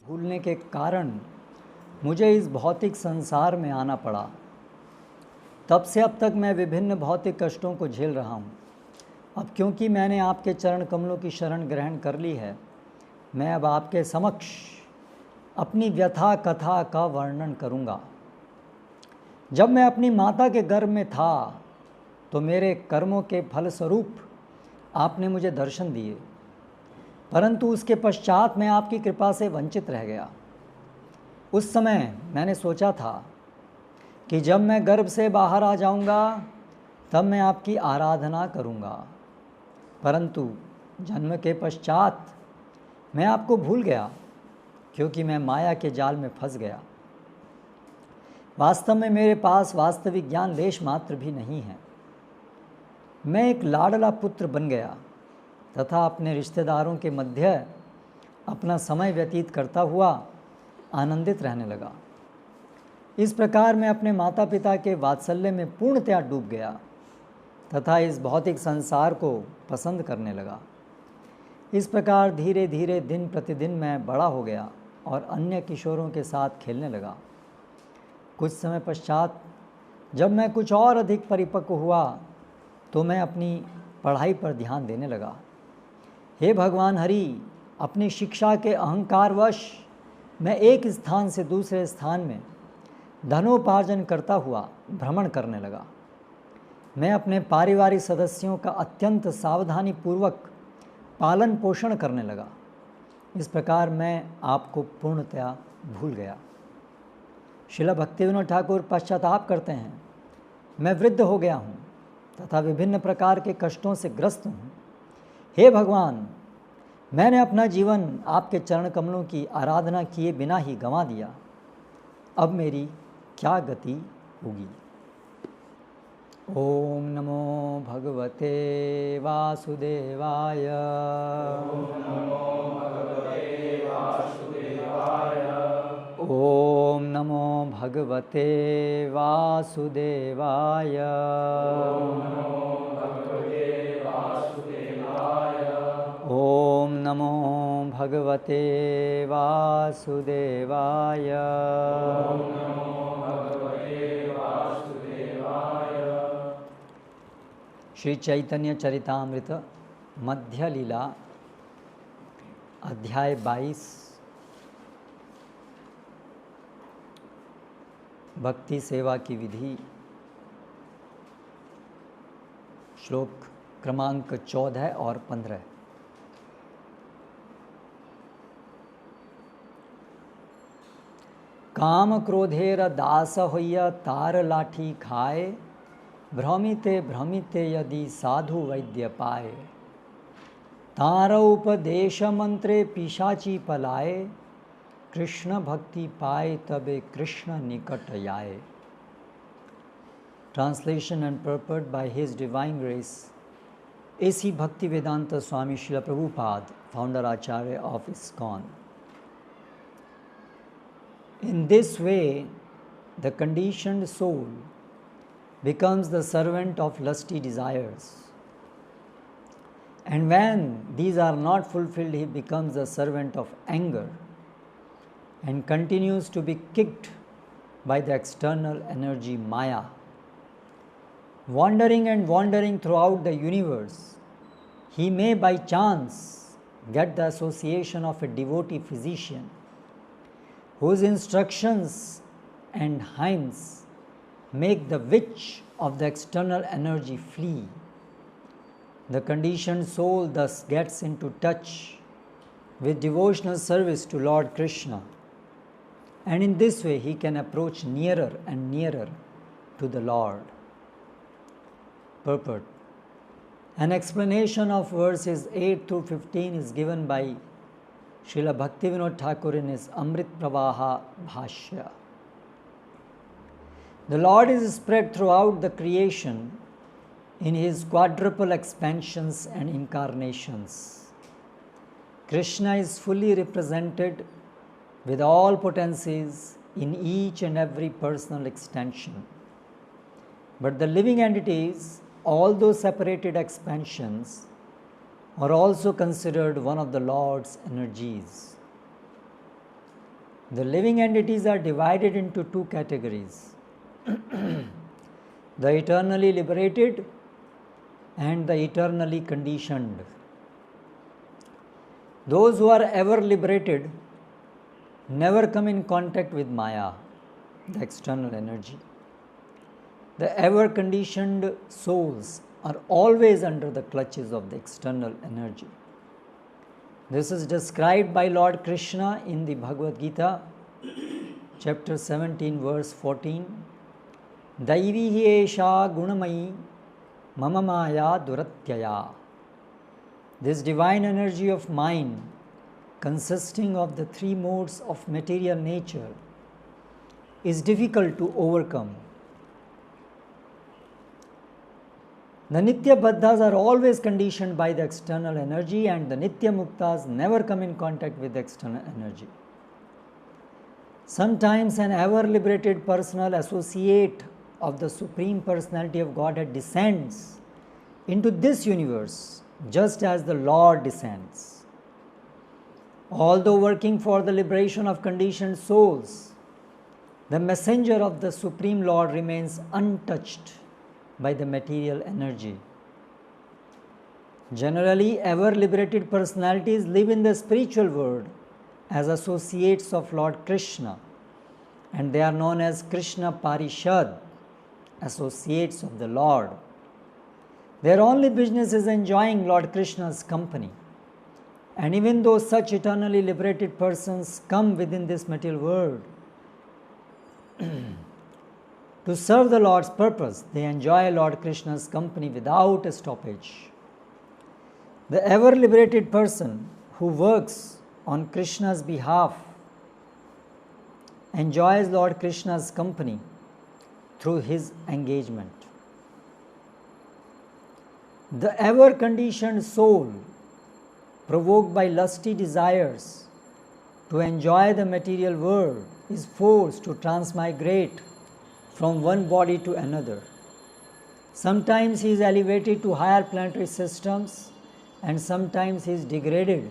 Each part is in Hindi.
भूलने के कारण मुझे इस भौतिक संसार में आना पड़ा। तब से अब तक मैं विभिन्न भौतिक कष्टों को झेल रहा हूँ। अब क्योंकि मैंने आपके चरण कमलों की शरण ग्रहण कर ली है, मैं अब आपके समक्ष अपनी व्यथा कथा का वर्णन करूँगा। जब मैं अपनी माता के गर्भ में था तो मेरे कर्मों के फलस्वरूप आपने मुझे दर्शन दिए, परंतु उसके पश्चात मैं आपकी कृपा से वंचित रह गया। उस समय मैंने सोचा था कि जब मैं गर्भ से बाहर आ जाऊंगा तब मैं आपकी आराधना करूंगा, परंतु जन्म के पश्चात मैं आपको भूल गया क्योंकि मैं माया के जाल में फंस गया। वास्तव में मेरे पास वास्तविक ज्ञान लेश मात्र भी नहीं है। मैं एक लाडला पुत्र बन गया तथा अपने रिश्तेदारों के मध्य अपना समय व्यतीत करता हुआ आनंदित रहने लगा। इस प्रकार मैं अपने माता पिता के वात्सल्य में पूर्णतया डूब गया तथा इस भौतिक संसार को पसंद करने लगा। इस प्रकार धीरे धीरे दिन प्रतिदिन मैं बड़ा हो गया और अन्य किशोरों के साथ खेलने लगा। कुछ समय पश्चात जब मैं कुछ और अधिक परिपक्व हुआ तो मैं अपनी पढ़ाई पर ध्यान देने लगा। हे भगवान हरि, अपनी शिक्षा के अहंकारवश मैं एक स्थान से दूसरे स्थान में धनोपार्जन करता हुआ भ्रमण करने लगा। मैं अपने पारिवारिक सदस्यों का अत्यंत सावधानी पूर्वक पालन पोषण करने लगा। इस प्रकार मैं आपको पूर्णतया भूल गया। श्रील भक्तिविनोद ठाकुर पश्चाताप करते हैं, मैं वृद्ध हो गया हूँ तथा विभिन्न प्रकार के कष्टों से ग्रस्त हूँ। हे भगवान, मैंने अपना जीवन आपके चरण कमलों की आराधना किए बिना ही गंवा दिया। अब मेरी क्या गति होगी। ओम नमो भगवते वासुदेवाय। ओम नमो भगवते वासुदेवाय। ओम नमो भगवते वासुदेवाय। श्री चैतन्य चरितामृत मध्य लीला अध्याय 22 भक्ति सेवा की विधि, श्लोक क्रमांक 14 और 15। काम क्रोधेर दास होइया तार लाठी खाए, भ्रमिते भ्रमिते यदि साधु वैद्य पाए। तार उपदेश मंत्रे पिशाची पलाए, कृष्ण भक्ति पाए तबे कृष्ण निकट आए। Translation and purport by His Divine Grace A.C. Bhaktivedanta Swami Srila Prabhupada, founder Acharya of ISKCON. In this way, the conditioned soul becomes the servant of lusty desires. And when these are not fulfilled, he becomes the servant of anger and continues to be kicked by the external energy Maya. Wandering and wandering throughout the universe, he may by chance get the association of a devotee physician whose instructions and hymns make the witch of the external energy flee. The conditioned soul thus gets into touch with devotional service to Lord Krishna, and in this way he can approach nearer and nearer to the Lord. Purport. An explanation of verses 8 through 15 is given by Srila Bhaktivinod Thakur in his Amrit Pravaha Bhashya. The Lord is spread throughout the creation in his quadruple expansions and incarnations. Krishna is fully represented with all potencies in each and every personal extension. But the living entities, although separated expansions, are also considered one of the Lord's energies. The living entities are divided into two categories, the eternally liberated and the eternally conditioned. Those who are ever liberated never come in contact with Maya, the external energy. The ever conditioned souls are always under the clutches of the external energy. This is described by Lord Krishna in the Bhagavad Gita, chapter 17, verse 14. Daivi hi esha gunamayi mama maya duratyaya. This divine energy of mind, consisting of the three modes of material nature, is difficult to overcome. The Nitya Baddhas are always conditioned by the external energy, and the Nitya Muktas never come in contact with the external energy. Sometimes an ever liberated personal associate of the Supreme Personality of Godhead descends into this universe just as the Lord descends. Although working for the liberation of conditioned souls, the messenger of the Supreme Lord remains untouched by the material energy. Generally, ever liberated personalities live in the spiritual world as associates of Lord Krishna, and they are known as Krishna Parishad, associates of the Lord. Their only business is enjoying Lord Krishna's company. And even though such eternally liberated persons come within this material world to serve the Lord's purpose, they enjoy Lord Krishna's company without a stoppage. The ever liberated person who works on Krishna's behalf enjoys Lord Krishna's company through his engagement. The ever conditioned soul, provoked by lusty desires to enjoy the material world, is forced to transmigrate from one body to another. Sometimes he is elevated to higher planetary systems, and sometimes he is degraded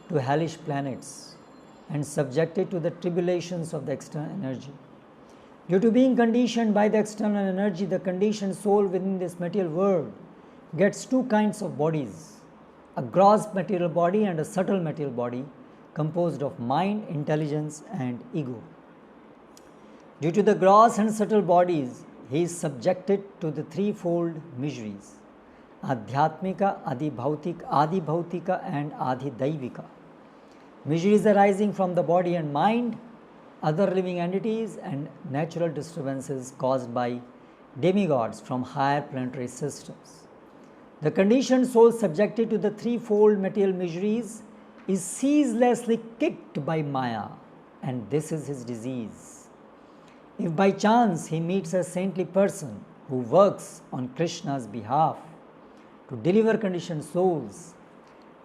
to hellish planets and subjected to the tribulations of the external energy. Due to being conditioned by the external energy, the conditioned soul within this material world gets two kinds of bodies, a gross material body and a subtle material body composed of mind, intelligence and ego. Due to the gross and subtle bodies, he is subjected to the threefold miseries: Adhyatmika, Adibhautika and Adhidaivika. Miseries arising from the body and mind, other living entities and natural disturbances caused by demigods from higher planetary systems. The conditioned soul subjected to the threefold material miseries is ceaselessly kicked by Maya, and this is his disease. If by chance he meets a saintly person who works on Krishna's behalf to deliver conditioned souls,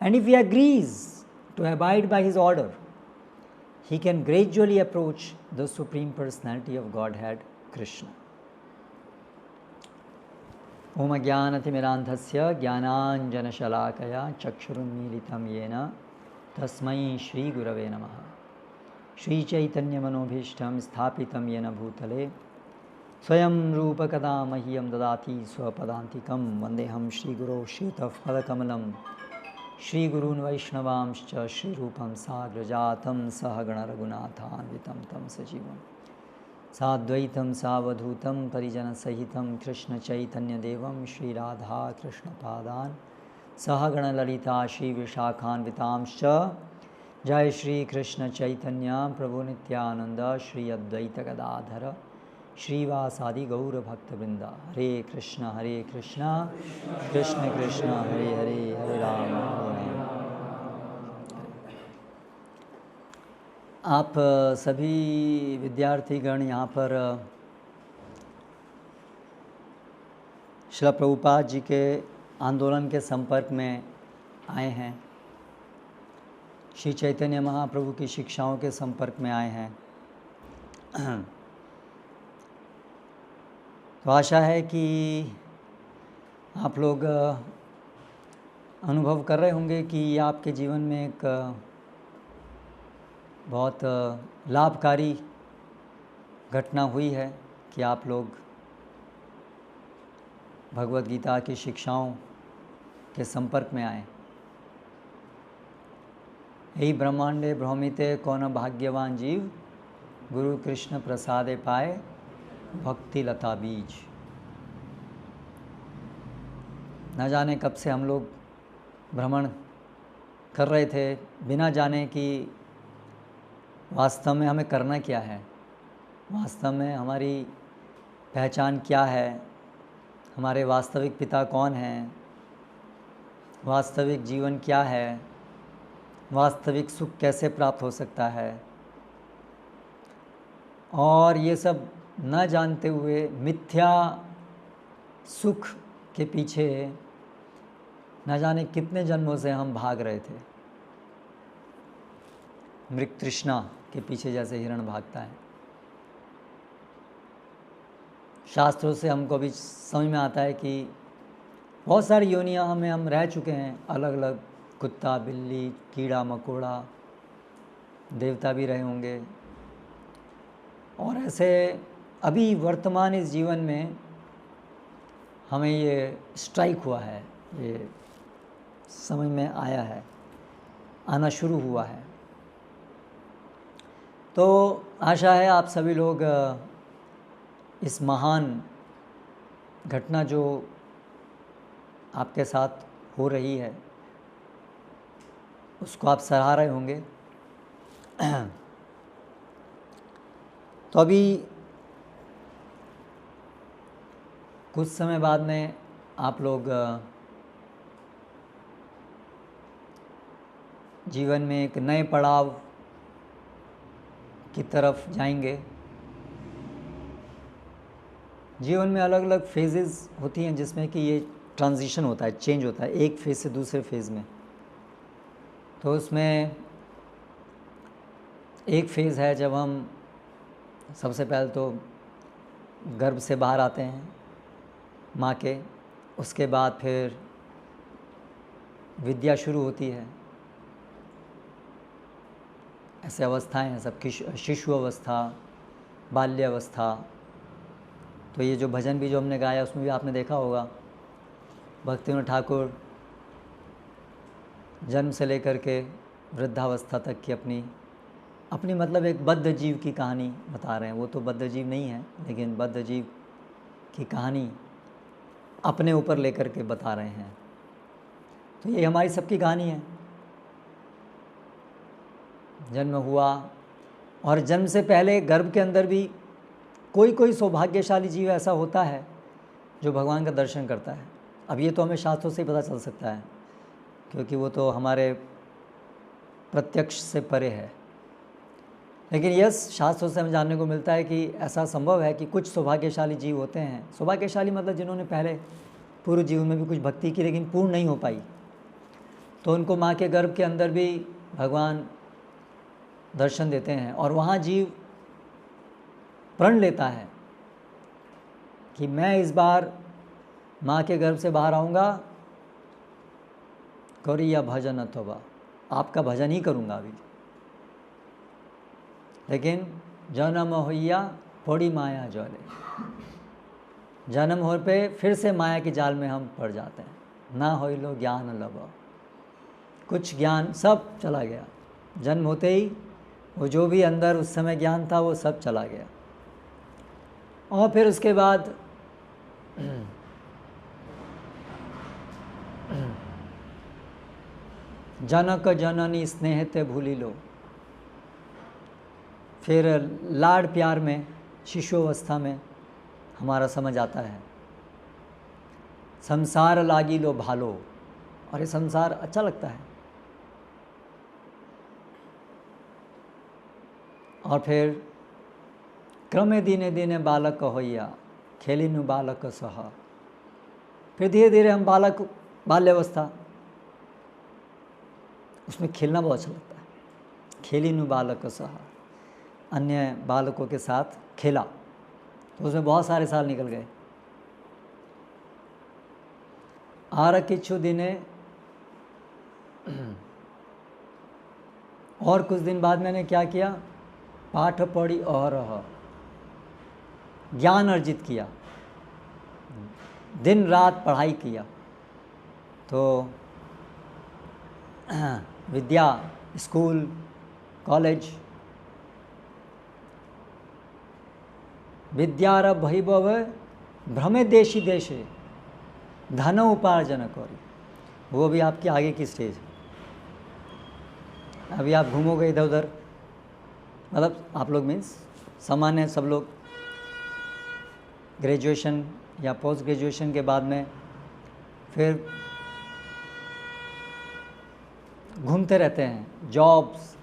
and if he agrees to abide by his order, he can gradually approach the Supreme Personality of Godhead, Krishna. Om Jnanatimirandhasya Jnananjanashalakaya Chakshurunmilitam Yena Tasmai Shri Gurave Namaha. Shri Chaitanya Manobhishtam Sthapitam Yena Bhutale Swayam Rupa Kada Mahyam Dadati Swapadantikam Vandeham Shri Guru Shetaf Padakamalam Shri Gurun Vaishnavamscha Shri Rupam Sagrajatam Sahagana Raghunathan Vitam Tam Sajivam Sadvaitam Savadhutam Parijana Sahitam Krishna Chaitanya Devam Shri Radha Krishna Padan Sahagana Lalita Shri Vishakhan Vitamscha Jai Shri Krishna Chaitanya Prabhu Nityananda Shri Advaita Gadadhara Shri Vasadi Gaura Bhakta Vrinda Hare Krishna Krishna Krishna Hare Hare Hare Rama आप सभी विद्यार्थीगण यहाँ पर श्रील प्रभुपाद जी के आंदोलन के संपर्क में आए हैं, श्री चैतन्य महाप्रभु की शिक्षाओं के संपर्क में आए हैं। तो आशा है कि आप लोग अनुभव कर रहे होंगे कि आपके जीवन में एक बहुत लाभकारी घटना हुई है कि आप लोग भगवत गीता की शिक्षाओं के संपर्क में आए। यही ब्रह्मांडे भ्रमिते कौन भाग्यवान जीव, गुरु कृष्ण प्रसादे पाए भक्ति लता बीज। न जाने कब से हम लोग भ्रमण कर रहे थे बिना जाने कि वास्तव में हमें करना क्या है, वास्तव में हमारी पहचान क्या है, हमारे वास्तविक पिता कौन हैं, वास्तविक जीवन क्या है, वास्तविक सुख कैसे प्राप्त हो सकता है। और ये सब न जानते हुए मिथ्या सुख के पीछे न जाने कितने जन्मों से हम भाग रहे थे। मृग तृष्णा के पीछे जैसे हिरण भागता है। शास्त्रों से हमको भी समझ में आता है कि बहुत सारी योनियां हम रह चुके हैं, अलग अलग, कुत्ता, बिल्ली, कीड़ा मकोड़ा, देवता भी रहे होंगे। और ऐसे अभी वर्तमान इस जीवन में हमें ये स्ट्राइक हुआ है, ये समझ में आया है, आना शुरू हुआ है। तो आशा है आप सभी लोग इस महान घटना जो आपके साथ हो रही है उसको आप सराह रहे होंगे। तो अभी कुछ समय बाद में आप लोग जीवन में एक नए पड़ाव की तरफ जाएंगे। जीवन में अलग अलग फेजेस होती हैं जिसमें कि ये ट्रांजिशन होता है, चेंज होता है एक फेज़ से दूसरे फेज़ में। तो उसमें एक फेज़ है जब हम सबसे पहले तो गर्भ से बाहर आते हैं माँ के, उसके बाद फिर विद्या शुरू होती है। ऐसे अवस्थाएं हैं सबकी, शिशु अवस्था, बाल्य अवस्था। तो ये जो भजन भी जो हमने गाया उसमें भी आपने देखा होगा, भक्तिविनोद ठाकुर जन्म से लेकर के वृद्धावस्था तक की अपनी मतलब एक बद्ध जीव की कहानी बता रहे हैं। वो तो बद्ध जीव नहीं है, लेकिन बद्ध जीव की कहानी अपने ऊपर लेकर के बता रहे हैं। तो ये हमारी सबकी कहानी है। जन्म हुआ और जन्म से पहले गर्भ के अंदर भी कोई सौभाग्यशाली जीव ऐसा होता है जो भगवान का दर्शन करता है। अब ये तो हमें शास्त्रों से ही पता चल सकता है, क्योंकि वो तो हमारे प्रत्यक्ष से परे है। लेकिन यस, शास्त्रों से हमें जानने को मिलता है कि ऐसा संभव है कि कुछ सौभाग्यशाली जीव होते हैं। सौभाग्यशाली मतलब जिन्होंने पहले पूर्व जीवन में भी कुछ भक्ति की लेकिन पूर्ण नहीं हो पाई, तो उनको माँ के गर्भ के अंदर भी भगवान दर्शन देते हैं। और वहाँ जीव प्रण लेता है कि मैं इस बार माँ के गर्भ से बाहर आऊँगा, करिया भजन अथवा, आपका भजन ही करूँगा अभी। लेकिन जन्म होइया पड़ी माया जले, जन्म हो पे फिर से माया के जाल में हम पड़ जाते हैं। ना हो लो ज्ञान लब, कुछ ज्ञान सब चला गया। जन्म होते ही वो जो भी अंदर उस समय ज्ञान था वो सब चला गया। और फिर उसके बाद जनक जननी स्नेह ते भूली लो, फिर लाड़ प्यार में शिशु अवस्था में हमारा समझ आता है संसार लागी लो भालो, और ये संसार अच्छा लगता है। और फिर क्रमे दिने दिने बालक होइया खेलिनु बालक सह, फिर धीरे धीरे हम बालक, बाल्यावस्था, उसमें खेलना बहुत अच्छा लगता है। खेलिनु बालक सह, अन्य बालकों के साथ खेला, तो उसमें बहुत सारे साल निकल गए। आर किच्छु दिने और कुछ दिन बाद मैंने क्या किया, पाठ पढ़ी और ज्ञान अर्जित किया, दिन रात पढ़ाई किया। तो विद्या, स्कूल, कॉलेज, विद्यारभ वैभव भ्रमे देशी देशे धन उपार्जन करी, वो भी आपकी आगे की स्टेज है। अभी आप घूमोगे इधर उधर, मतलब आप लोग मीन्स सामान्य सब लोग ग्रेजुएशन या पोस्ट ग्रेजुएशन के बाद में फिर घूमते रहते हैं, जॉब्स,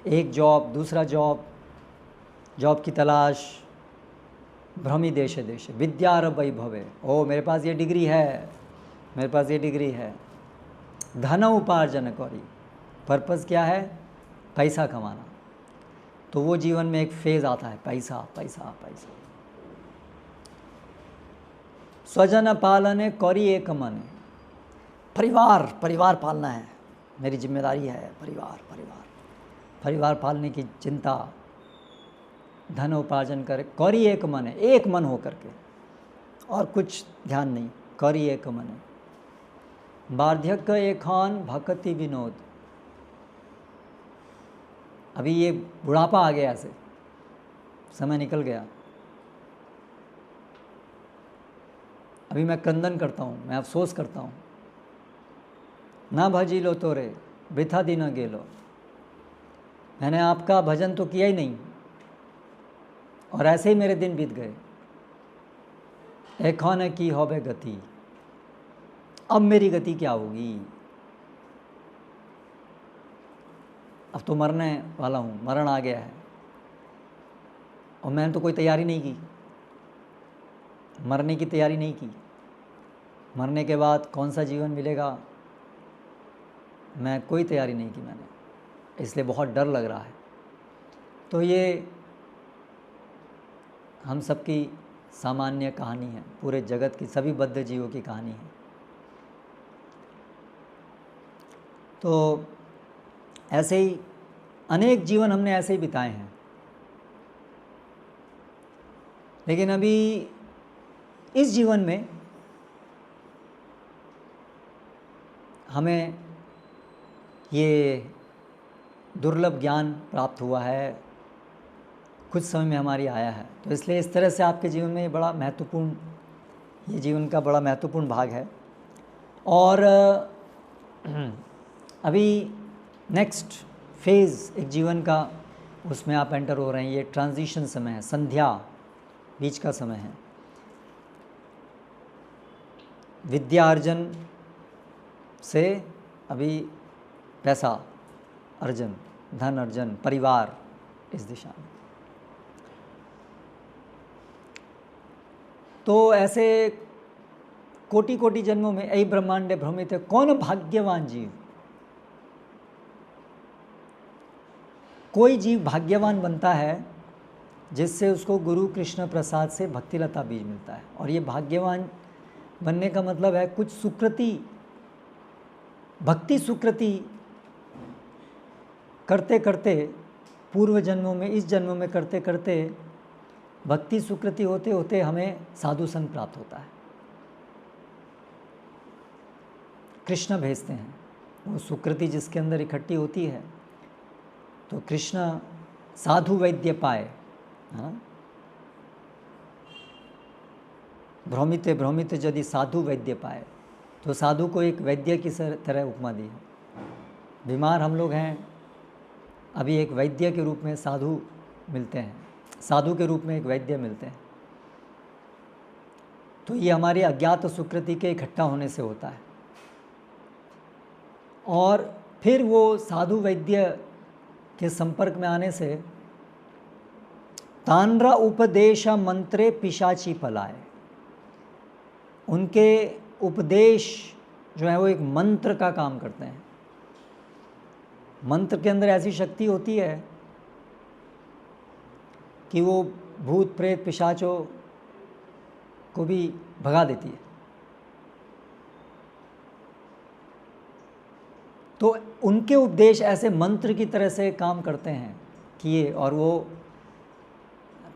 एक जॉब दूसरा जॉब, जॉब की तलाश, भ्रमी देशे देशे विद्यारभ वैभवे, ओ मेरे पास ये डिग्री है, मेरे पास ये डिग्री है, धन उपार्जन करी, पर्पज़ क्या है, पैसा कमाना। तो वो जीवन में एक फेज़ आता है, पैसा पैसा पैसा। स्वजन पालने करी एक मने, परिवार परिवार पालना है, मेरी जिम्मेदारी है, परिवार परिवार परिवार पालने की चिंता, धन उपार्जन करे, करी एक मन है, एक मन हो करके, और कुछ ध्यान नहीं, करी एक मन है। वार्धक्य एखान भक्ति विनोद, अभी ये बुढ़ापा आ गया, ऐसे समय निकल गया, अभी मैं क्रंदन करता हूँ, मैं अफसोस करता हूँ, ना भजी लो तोरे वृथा दिन गेलो, मैंने आपका भजन तो किया ही नहीं और ऐसे ही मेरे दिन बीत गए। एखौन की होबे गति, अब मेरी गति क्या होगी, अब तो मरने वाला हूँ, मरण आ गया है और मैंने तो कोई तैयारी नहीं की, मरने की तैयारी नहीं की, मरने के बाद कौन सा जीवन मिलेगा, मैं कोई तैयारी नहीं की मैंने, इसलिए बहुत डर लग रहा है। तो ये हम सबकी सामान्य कहानी है, पूरे जगत की सभी बद्ध जीवों की कहानी है। तो ऐसे ही अनेक जीवन हमने ऐसे ही बिताए हैं, लेकिन अभी इस जीवन में हमें ये दुर्लभ ज्ञान प्राप्त हुआ है, कुछ समय में हमारी आया है। तो इसलिए इस तरह से आपके जीवन में ये बड़ा महत्वपूर्ण, ये जीवन का बड़ा महत्वपूर्ण भाग है। और अभी नेक्स्ट फेज़ एक जीवन का, उसमें आप एंटर हो रहे हैं। ये ट्रांजिशन समय है, संध्या बीच का समय है। विद्या अर्जन से अभी पैसा अर्जन, धन अर्जन, परिवार, इस दिशा में। तो ऐसे कोटि कोटि जन्मों में यही ब्रह्मांड भ्रमित है, कौन भाग्यवान जीव, कोई जीव भाग्यवान बनता है जिससे उसको गुरु कृष्ण प्रसाद से भक्तिलता बीज मिलता है। और ये भाग्यवान बनने का मतलब है कुछ सुकृति, भक्ति सुकृति करते करते, पूर्व जन्मों में, इस जन्मों में करते करते, भक्ति सुकृति होते होते हमें साधु संग प्राप्त होता है। कृष्ण भेजते हैं, वो सुकृति जिसके अंदर इकट्ठी होती है, तो कृष्ण साधु वैद्य पाए, है ना, भ्रमिते भ्रमिते यदि साधु वैद्य पाए, तो साधु को एक वैद्य की तरह उपमा दी है। बीमार हम लोग हैं, अभी एक वैद्य के रूप में साधु मिलते हैं, साधु के रूप में एक वैद्य मिलते हैं। तो ये हमारी अज्ञात सुकृति के इकट्ठा होने से होता है। और फिर वो साधु वैद्य के संपर्क में आने से तांड्रा उपदेश मंत्रे पिशाची पलाए, उनके उपदेश जो है वो एक मंत्र का काम करते हैं। मंत्र के अंदर ऐसी शक्ति होती है कि वो भूत प्रेत पिशाचों को भी भगा देती है। तो उनके उपदेश ऐसे मंत्र की तरह से काम करते हैं किए, और वो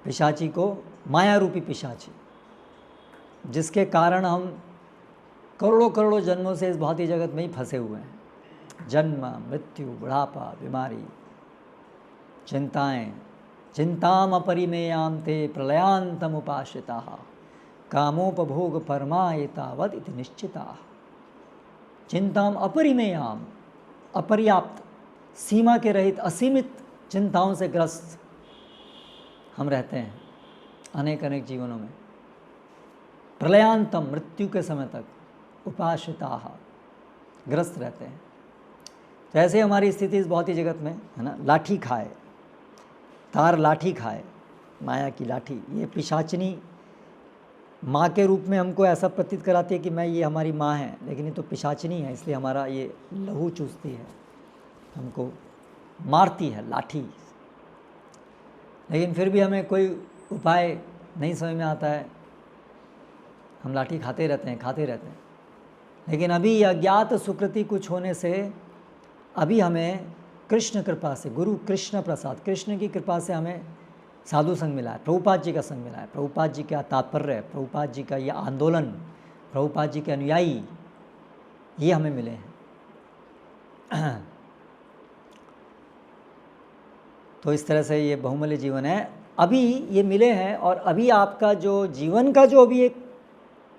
पिशाची को, माया रूपी पिशाची, जिसके कारण हम करोड़ों करोड़ों जन्मों से इस भौतिक जगत में ही फंसे हुए हैं। जन्म, मृत्यु, बुढ़ापा, बीमारी, चिंताएं, चिंताम अपरिमेयाम ते प्रलयांतम उपाश्रिता कामोपभोग परमा एतावद इति निश्चिता। चिंताम अपरिमेयाम, अपर्याप्त, सीमा के रहित, असीमित चिंताओं से ग्रस्त हम रहते हैं अनेक अनेक जीवनों में। प्रलयांतम, मृत्यु के समय तक, उपाश्रिता, ग्रस्त रहते हैं। तो ऐसे हमारी स्थिति इस भौतिक जगत में है ना। लाठी खाए, तार लाठी खाए, माया की लाठी, ये पिशाचिनी माँ के रूप में हमको ऐसा प्रतीत कराती है कि मैं, ये हमारी माँ है, लेकिन ये तो पिशाचिनी है, इसलिए हमारा ये लहू चूसती है, हमको मारती है लाठी। लेकिन फिर भी हमें कोई उपाय नहीं समझ में आता है, हम लाठी खाते रहते हैं। लेकिन अभी अज्ञात सुकृति कुछ होने से अभी हमें कृष्ण कृपा से, गुरु कृष्ण प्रसाद, कृष्ण की कृपा से हमें साधु संग मिला है, प्रभुपाद जी का संग मिला है। प्रभुपाद जी का तात्पर्य, प्रभुपाद जी का ये आंदोलन, प्रभुपाद जी के अनुयायी, ये हमें मिले हैं। तो इस तरह से ये बहुमूल्य जीवन है, अभी ये मिले हैं। और अभी आपका जो जीवन का जो अभी एक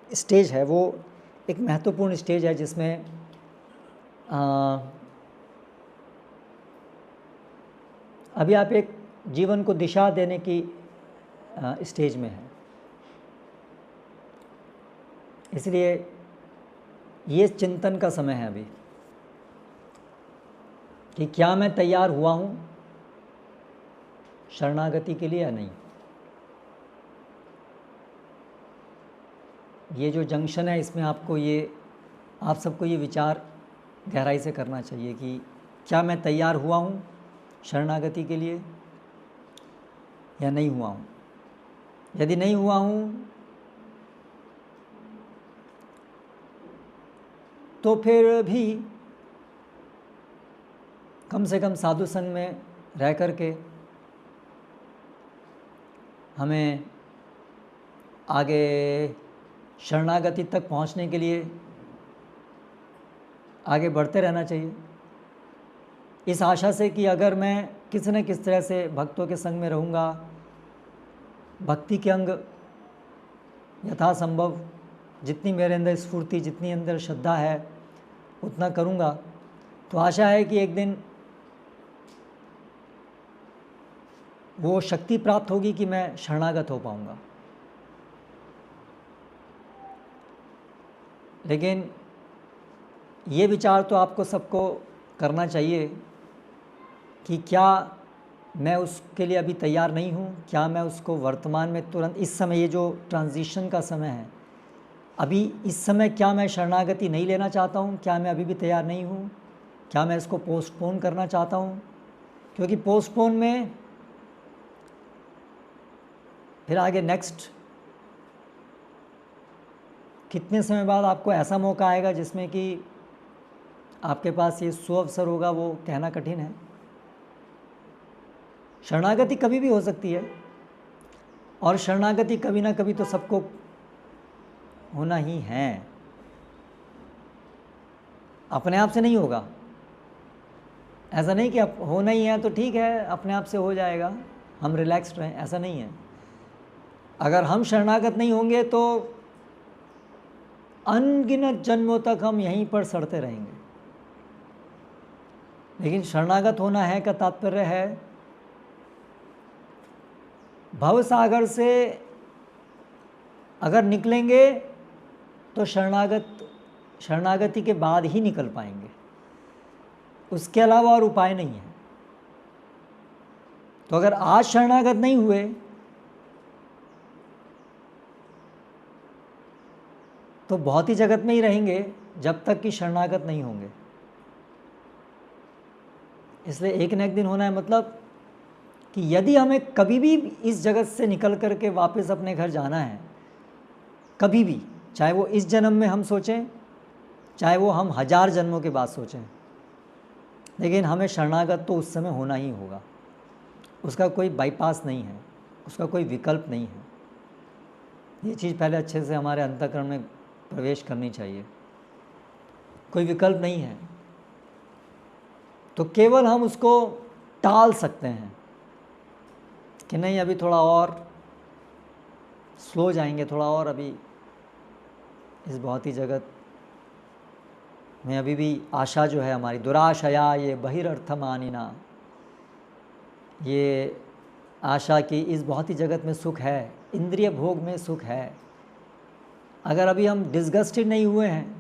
स्टेज है, वो एक महत्वपूर्ण स्टेज है, जिसमें अभी आप एक जीवन को दिशा देने की स्टेज में है। इसलिए ये चिंतन का समय है अभी कि क्या मैं तैयार हुआ हूँ शरणागति के लिए या नहीं। ये जो जंक्शन है, इसमें आपको ये, आप सबको ये विचार गहराई से करना चाहिए कि क्या मैं तैयार हुआ हूँ शरणागति के लिए या नहीं हुआ हूँ। यदि नहीं हुआ हूँ तो फिर भी कम से कम साधु संग में रह कर के हमें आगे शरणागति तक पहुंचने के लिए आगे बढ़ते रहना चाहिए, इस आशा से कि अगर मैं किसी न किस तरह से भक्तों के संग में रहूँगा, भक्ति के अंग यथासंभव जितनी मेरे अंदर स्फूर्ति, जितनी अंदर श्रद्धा है, उतना करूँगा, तो आशा है कि एक दिन वो शक्ति प्राप्त होगी कि मैं शरणागत हो पाऊँगा। लेकिन ये विचार तो आपको सबको करना चाहिए कि क्या मैं उसके लिए अभी तैयार नहीं हूँ, क्या मैं उसको वर्तमान में तुरंत इस समय, ये जो ट्रांजिशन का समय है, अभी इस समय क्या मैं शरणागति नहीं लेना चाहता हूँ, क्या मैं अभी भी तैयार नहीं हूँ, क्या मैं इसको पोस्टपोन करना चाहता हूँ। क्योंकि पोस्टपोन में फिर आगे नेक्स्ट कितने समय बाद आपको ऐसा मौका आएगा जिसमें कि आपके पास ये सुअवसर होगा, वो कहना कठिन है। शरणागति कभी भी हो सकती है, और शरणागति कभी ना कभी तो सबको होना ही है, अपने आप से नहीं होगा। ऐसा नहीं कि अब होना ही है तो ठीक है, अपने आप से हो जाएगा, हम रिलैक्स्ड रहें, ऐसा नहीं है। अगर हम शरणागत नहीं होंगे तो अनगिनत जन्मों तक हम यहीं पर सड़ते रहेंगे। लेकिन शरणागत होना है का तात्पर्य है भवसागर से अगर निकलेंगे तो शरणागति के बाद ही निकल पाएंगे, उसके अलावा और उपाय नहीं है। तो अगर आज शरणागत नहीं हुए तो भौतिक जगत में ही रहेंगे जब तक कि शरणागत नहीं होंगे। इसलिए एक न एक दिन होना है, मतलब कि यदि हमें कभी भी इस जगत से निकल कर के वापस अपने घर जाना है, कभी भी, चाहे वो इस जन्म में हम सोचें, चाहे वो हम 1000 जन्मों के बाद सोचें, लेकिन हमें शरणागत तो उस समय होना ही होगा, उसका कोई बाईपास नहीं है, उसका कोई विकल्प नहीं है। ये चीज़ पहले अच्छे से हमारे अंतःकरण में प्रवेश करनी चाहिए। कोई विकल्प नहीं है, तो केवल हम उसको टाल सकते हैं कि नहीं अभी थोड़ा और स्लो जाएंगे, थोड़ा और अभी इस भौतिक जगत में अभी भी आशा जो है हमारी, दुराशया ये बहिरर्थमानिना, ये आशा की इस भौतिक जगत में सुख है, इंद्रिय भोग में सुख है। अगर अभी हम डिस्गस्टेड नहीं हुए हैं,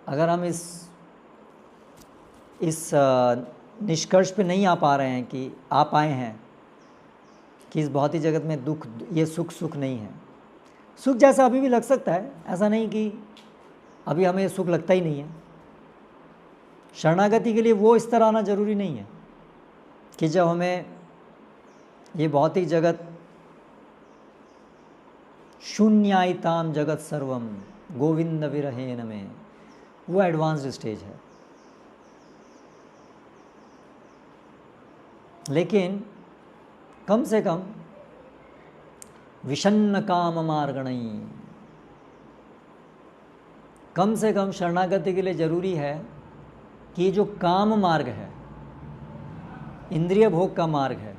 अगर हम इस निष्कर्ष पे नहीं आ पा रहे हैं कि आ पाए हैं कि इस भौतिक जगत में दुख, ये सुख नहीं है। सुख जैसा अभी भी लग सकता है, ऐसा नहीं कि अभी हमें सुख लगता ही नहीं है। शरणागति के लिए वो स्तर आना जरूरी नहीं है कि जब हमें ये भौतिक जगत शून्यायताम जगत सर्वम गोविंद विरहेन में, वो एडवांस्ड स्टेज है। लेकिन कम से कम विषन्न काम मार्गणई, कम से कम शरणागति के लिए ज़रूरी है कि जो काम मार्ग है, इंद्रिय भोग का मार्ग है,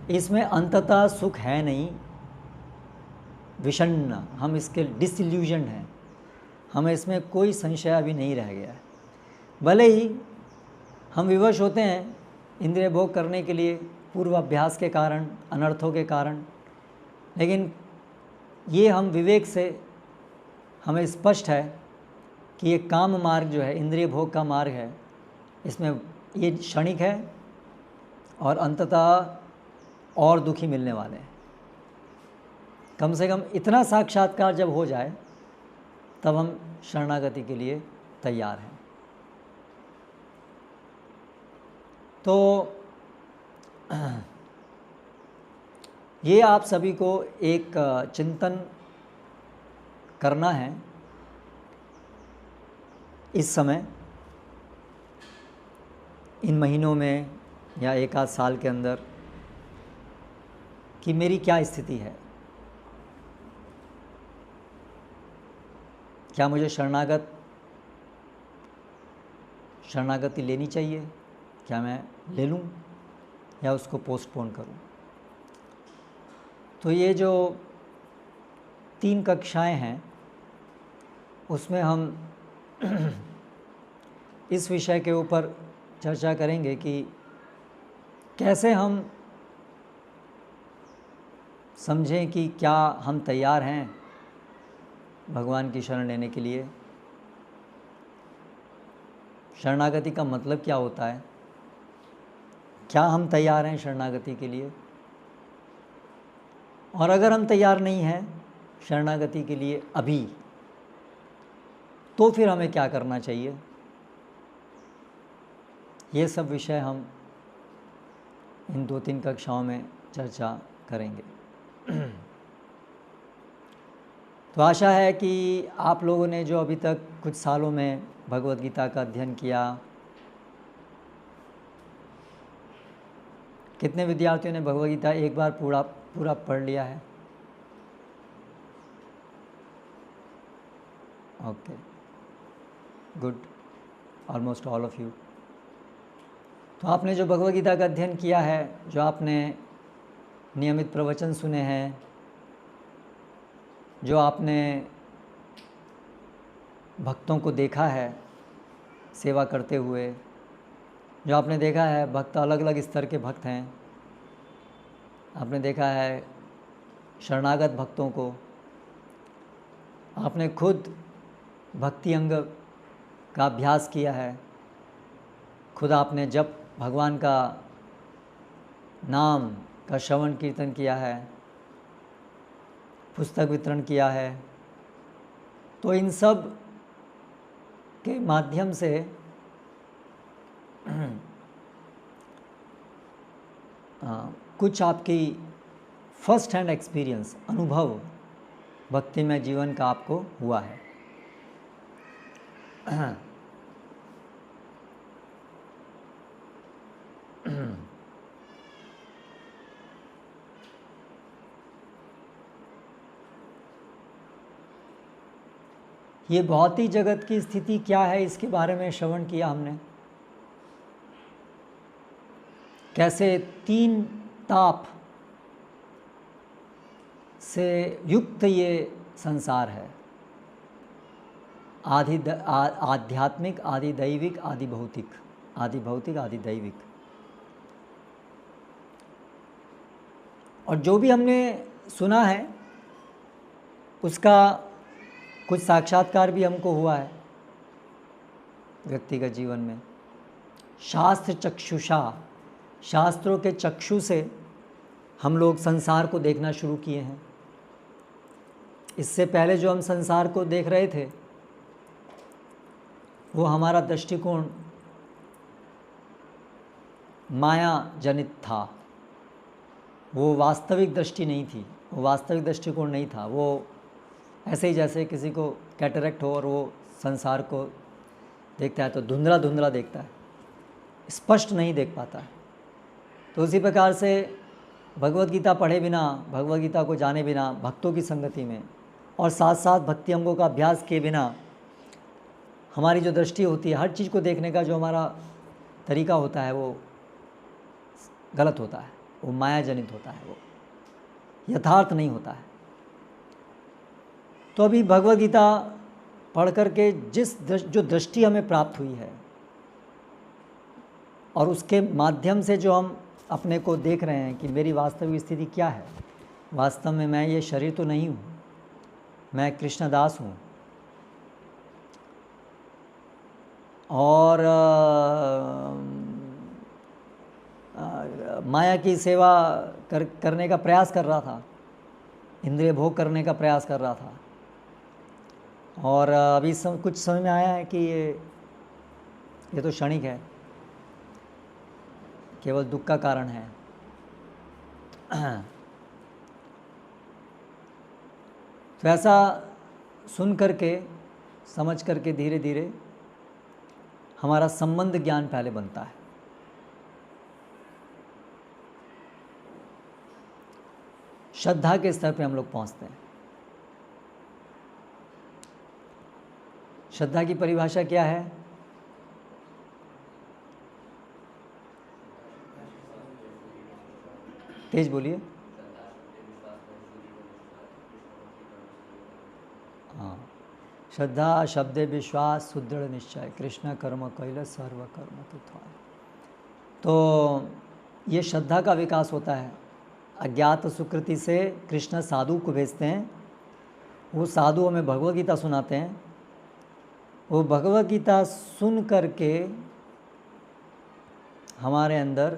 इसमें अंततः सुख है नहीं, विषन्न, हम इसके डिसइल्यूजन हैं, हमें इसमें कोई संशय अभी नहीं रह गया है। भले ही हम विवश होते हैं इंद्रिय भोग करने के लिए पूर्वाभ्यास के कारण, अनर्थों के कारण, लेकिन ये हम विवेक से हमें स्पष्ट है कि ये काम मार्ग जो है, इंद्रिय भोग का मार्ग है, इसमें ये क्षणिक है और अंततः और दुखी मिलने वाले हैं। कम से कम इतना साक्षात्कार जब हो जाए तब हम शरणागति के लिए तैयार हैं। तो ये आप सभी को एक चिंतन करना है इस समय, इन महीनों में या एक आध साल के अंदर, कि मेरी क्या स्थिति है। क्या मुझे शरणागति लेनी चाहिए? क्या मैं ले लूँ या उसको पोस्टपोन करूँ? तो ये जो 3 कक्षाएं हैं उसमें हम इस विषय के ऊपर चर्चा करेंगे कि कैसे हम समझें कि क्या हम तैयार हैं भगवान की शरण लेने के लिए। शरणागति का मतलब क्या होता है? क्या हम तैयार हैं शरणागति के लिए? और अगर हम तैयार नहीं हैं शरणागति के लिए अभी, तो फिर हमें क्या करना चाहिए? ये सब विषय हम इन 2-3 कक्षाओं में चर्चा करेंगे। तो आशा है कि आप लोगों ने जो अभी तक कुछ सालों में भगवद गीता का अध्ययन किया, कितने विद्यार्थियों ने भगवद गीता एक बार पूरा पढ़ लिया है? Okay, good, almost all of you. तो आपने जो भगवद गीता का अध्ययन किया है, जो आपने नियमित प्रवचन सुने हैं, जो आपने भक्तों को देखा है सेवा करते हुए, जो आपने देखा है भक्त अलग अलग स्तर के भक्त हैं, आपने देखा है शरणागत भक्तों को, आपने खुद भक्ति अंग का अभ्यास किया है, खुद आपने जब भगवान का नाम का श्रवण कीर्तन किया है, पुस्तक वितरण किया है। तो इन सब के माध्यम से कुछ आपकी फर्स्ट हैंड एक्सपीरियंस, अनुभव भक्तिमय जीवन का आपको हुआ है। ये भौतिक जगत की स्थिति क्या है, इसके बारे में श्रवण किया हमने। कैसे तीन ताप से युक्त ये संसार है, आध्यात्मिक, आदि दैविक, आदि भौतिक, आदि भौतिक, आदि दैविक। और जो भी हमने सुना है उसका कुछ साक्षात्कार भी हमको हुआ है व्यक्तिगत जीवन में। शास्त्र चक्षुषा, शास्त्रों के चक्षु से हम लोग संसार को देखना शुरू किए हैं। इससे पहले जो हम संसार को देख रहे थे वो हमारा दृष्टिकोण माया जनित था, वो वास्तविक दृष्टि नहीं थी, वो वास्तविक दृष्टिकोण नहीं था। वो ऐसे ही जैसे किसी को कैटरेक्ट हो और वो संसार को देखता है तो धुंधला धुंधला देखता है, स्पष्ट नहीं देख पाता है। तो उसी प्रकार से भगवत गीता पढ़े बिना, भगवत गीता को जाने बिना, भक्तों की संगति में और साथ साथ भक्ति अंगों का अभ्यास किए बिना हमारी जो दृष्टि होती है, हर चीज़ को देखने का जो हमारा तरीका होता है वो गलत होता है, वो माया जनित होता है, वो यथार्थ नहीं होता है। तो अभी भगवत गीता पढ़ करके जो दृष्टि हमें प्राप्त हुई है और उसके माध्यम से जो हम अपने को देख रहे हैं कि मेरी वास्तविक स्थिति क्या है, वास्तव में मैं ये शरीर तो नहीं हूँ, मैं कृष्णदास हूँ और माया की सेवा करने का प्रयास कर रहा था, इंद्रिय भोग करने का प्रयास कर रहा था। और अभी कुछ समय में आया है कि ये तो क्षणिक है, केवल दुख का कारण है। तो ऐसा सुन करके, समझ करके धीरे धीरे हमारा संबंध ज्ञान पहले बनता है। श्रद्धा के स्तर पे हम लोग पहुंचते हैं। श्रद्धा की परिभाषा क्या है? तेज बोलिए। हाँ, श्रद्धा शब्दे विश्वास सुदृढ़ निश्चय, कृष्ण कर्म कैल सर्व कर्म तुथाय। तो ये श्रद्धा का विकास होता है। अज्ञात सुकृति से कृष्ण साधु को भेजते हैं, वो साधु हमें भगवत गीता सुनाते हैं। वो भगवत गीता सुन करके हमारे अंदर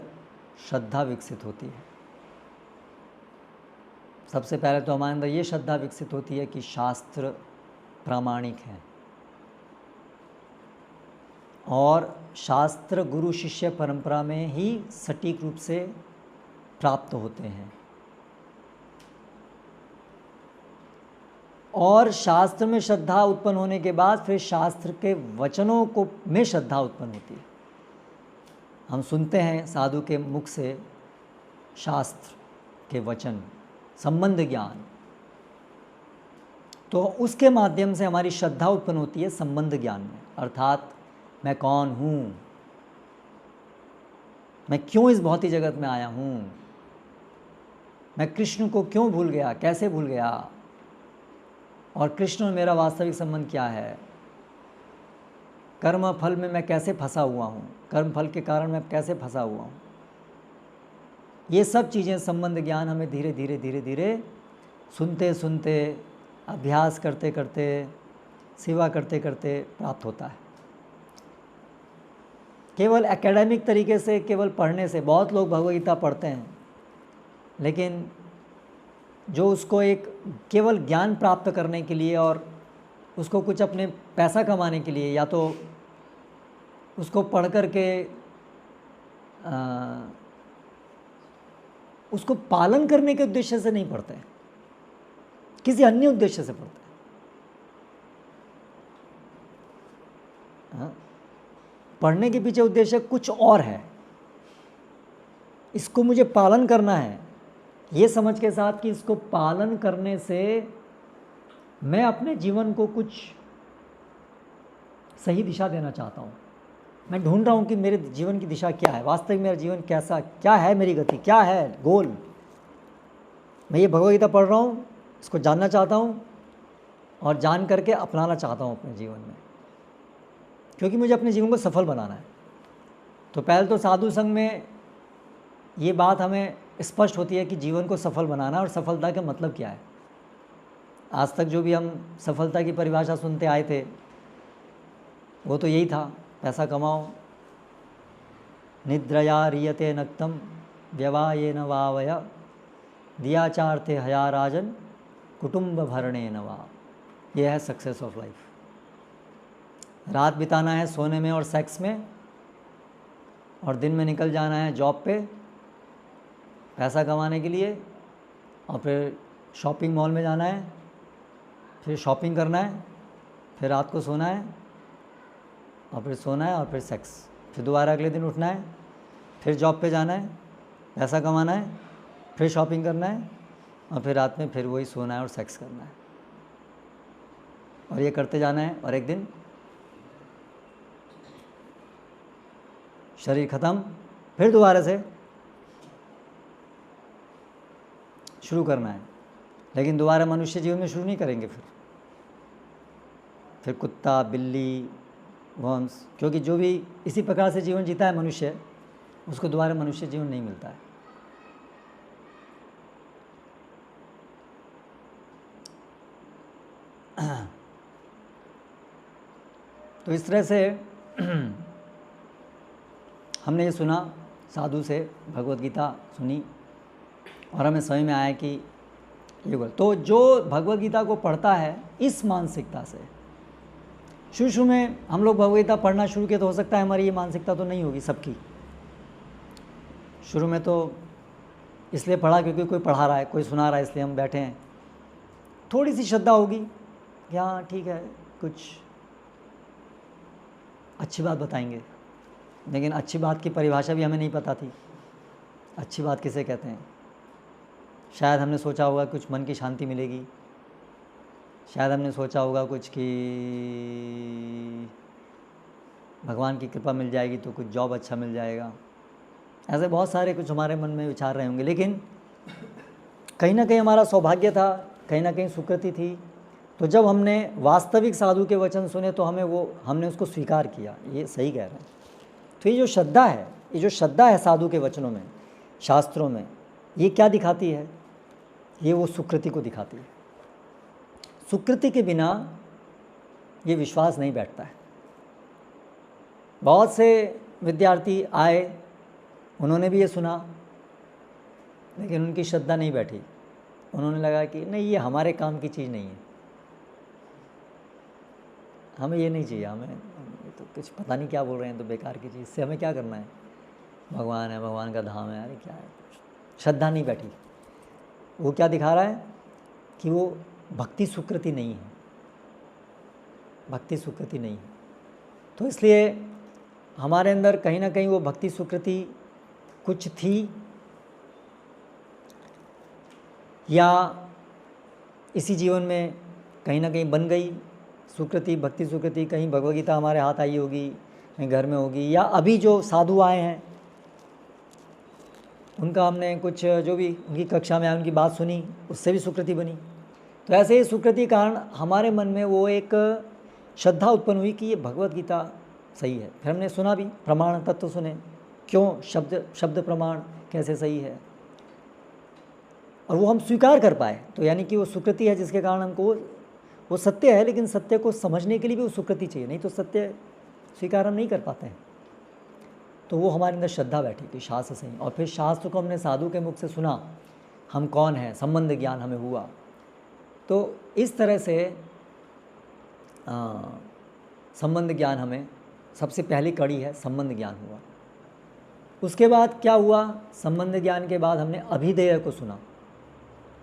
श्रद्धा विकसित होती है। सबसे पहले तो हमारे अंदर ये श्रद्धा विकसित होती है कि शास्त्र प्रामाणिक हैं और शास्त्र गुरु शिष्य परंपरा में ही सटीक रूप से प्राप्त होते हैं। और शास्त्र में श्रद्धा उत्पन्न होने के बाद फिर शास्त्र के वचनों को में श्रद्धा उत्पन्न होती है। हम सुनते हैं साधु के मुख से शास्त्र के वचन, संबंध ज्ञान, तो उसके माध्यम से हमारी श्रद्धा उत्पन्न होती है संबंध ज्ञान में। अर्थात मैं कौन हूँ, मैं क्यों इस भौतिक जगत में आया हूँ, मैं कृष्ण को क्यों भूल गया, कैसे भूल गया, और कृष्ण और मेरा वास्तविक संबंध क्या है, कर्म फल में मैं कैसे फंसा हुआ हूँ, कर्म फल के कारण मैं कैसे फंसा हुआ हूँ। ये सब चीज़ें, संबंध ज्ञान हमें धीरे धीरे धीरे धीरे सुनते सुनते, अभ्यास करते करते, सेवा करते करते प्राप्त होता है। केवल एकेडमिक तरीके से, केवल पढ़ने से, बहुत लोग भगवद गीता पढ़ते हैं लेकिन जो उसको एक केवल ज्ञान प्राप्त करने के लिए और उसको कुछ अपने पैसा कमाने के लिए, या तो उसको पढ़ कर के उसको पालन करने के उद्देश्य से नहीं पढ़ते हैं, किसी अन्य उद्देश्य से पढ़ते हैं। पढ़ने के पीछे उद्देश्य कुछ और है, इसको मुझे पालन करना है, ये समझ के साथ कि इसको पालन करने से मैं अपने जीवन को कुछ सही दिशा देना चाहता हूँ। मैं ढूंढ रहा हूँ कि मेरे जीवन की दिशा क्या है, वास्तविक मेरा जीवन कैसा, क्या है मेरी गति, क्या है गोल। मैं ये भगवद गीता पढ़ रहा हूँ, इसको जानना चाहता हूँ और जान करके अपनाना चाहता हूँ अपने जीवन में, क्योंकि मुझे अपने जीवन को सफल बनाना है। तो पहले तो साधु संग में ये बात हमें स्पष्ट होती है कि जीवन को सफल बनाना और सफलता का मतलब क्या है। आज तक जो भी हम सफलता की परिभाषा सुनते आए थे वो तो यही था, पैसा कमाओ, निद्रया रियते नक्तम व्यवाये न वावय दियाचार्थे हया राजन कुटुंब भरणे न वा। ये है सक्सेस ऑफ लाइफ। रात बिताना है सोने में और सेक्स में, और दिन में निकल जाना है जॉब पे पैसा कमाने के लिए, और फिर शॉपिंग मॉल में जाना है, फिर शॉपिंग करना है, फिर रात को सोना है, और फिर सोना है, और फिर सेक्स, फिर दोबारा अगले दिन उठना है, फिर जॉब पे जाना है, पैसा कमाना है, फिर शॉपिंग करना है, और फिर रात में फिर वही सोना है और सेक्स करना है, और ये करते जाना है। और एक दिन शरीर ख़त्म, फिर दोबारा से शुरू करना है, लेकिन दोबारा मनुष्य जीवन में शुरू नहीं करेंगे। फिर कुत्ता, बिल्ली, वंश, क्योंकि जो भी इसी प्रकार से जीवन जीता है मनुष्य, उसको दोबारा मनुष्य जीवन नहीं मिलता है। तो इस तरह से हमने ये सुना, साधु से भगवद गीता सुनी, और हमें समझ में आया कि ये बोल। तो जो भगवद गीता को पढ़ता है इस मानसिकता से, शुरू में हम लोग भगवद गीता पढ़ना शुरू किए तो हो सकता है हमारी ये मानसिकता तो नहीं होगी सबकी। शुरू में तो इसलिए पढ़ा क्योंकि कोई पढ़ा रहा है, कोई सुना रहा है, इसलिए हम बैठे हैं। थोड़ी सी श्रद्धा होगी कि हाँ ठीक है, कुछ अच्छी बात बताएंगे, लेकिन अच्छी बात की परिभाषा भी हमें नहीं पता थी। अच्छी बात किसे कहते हैं? शायद हमने सोचा होगा कुछ मन की शांति मिलेगी, शायद हमने सोचा होगा कुछ कि भगवान की कृपा मिल जाएगी तो कुछ जॉब अच्छा मिल जाएगा, ऐसे बहुत सारे कुछ हमारे मन में विचार रहे होंगे। लेकिन कहीं ना कहीं हमारा सौभाग्य था, कहीं ना कहीं सुकृति थी। तो जब हमने वास्तविक साधु के वचन सुने तो हमने उसको स्वीकार किया, ये सही कह रहे हैं। तो ये जो श्रद्धा है, ये जो श्रद्धा है साधु के वचनों में, शास्त्रों में, ये क्या दिखाती है? ये वो सुकृति को दिखाती है। सुकृति के बिना ये विश्वास नहीं बैठता है। बहुत से विद्यार्थी आए, उन्होंने भी ये सुना, लेकिन उनकी श्रद्धा नहीं बैठी। उन्होंने लगा कि नहीं, ये हमारे काम की चीज़ नहीं है, हमें ये नहीं चाहिए, हमें तो कुछ पता नहीं क्या बोल रहे हैं, तो बेकार की चीज़ से हमें क्या करना है, भगवान है, भगवान का धाम है, अरे क्या है। श्रद्धा नहीं बैठी। वो क्या दिखा रहा है कि वो भक्ति सुकृति नहीं है, भक्ति सुकृति नहीं है। तो इसलिए हमारे अंदर कहीं ना कहीं वो भक्ति सुकृति कुछ थी, या इसी जीवन में कहीं ना कहीं बन गई सुकृति, भक्ति सुकृति। कहीं भगवद गीता हमारे हाथ आई होगी, कहीं घर में होगी, या अभी जो साधु आए हैं उनका हमने कुछ जो भी उनकी कक्षा में आए उनकी बात सुनी, उससे भी सुकृति बनी। तो ऐसे ही सुकृति कारण हमारे मन में वो एक श्रद्धा उत्पन्न हुई कि ये भगवद गीता सही है। फिर हमने सुना भी, प्रमाण तत्व सुने, क्यों शब्द प्रमाण कैसे सही है, और वो हम स्वीकार कर पाए। तो यानी कि वो सुकृति है जिसके कारण हमको वो सत्य है, लेकिन सत्य को समझने के लिए भी वो सुकृति चाहिए, नहीं तो सत्य स्वीकार हम नहीं कर पाते हैं। तो वो हमारे अंदर श्रद्धा बैठी कि शास्त्र सही। और फिर शास्त्र को हमने साधु के मुख से सुना, हम कौन हैं, संबंध ज्ञान हमें हुआ। तो इस तरह से संबंध ज्ञान हमें सबसे पहली कड़ी है, संबंध ज्ञान हुआ। उसके बाद क्या हुआ? संबंध ज्ञान के बाद हमने अभिधेय को सुना।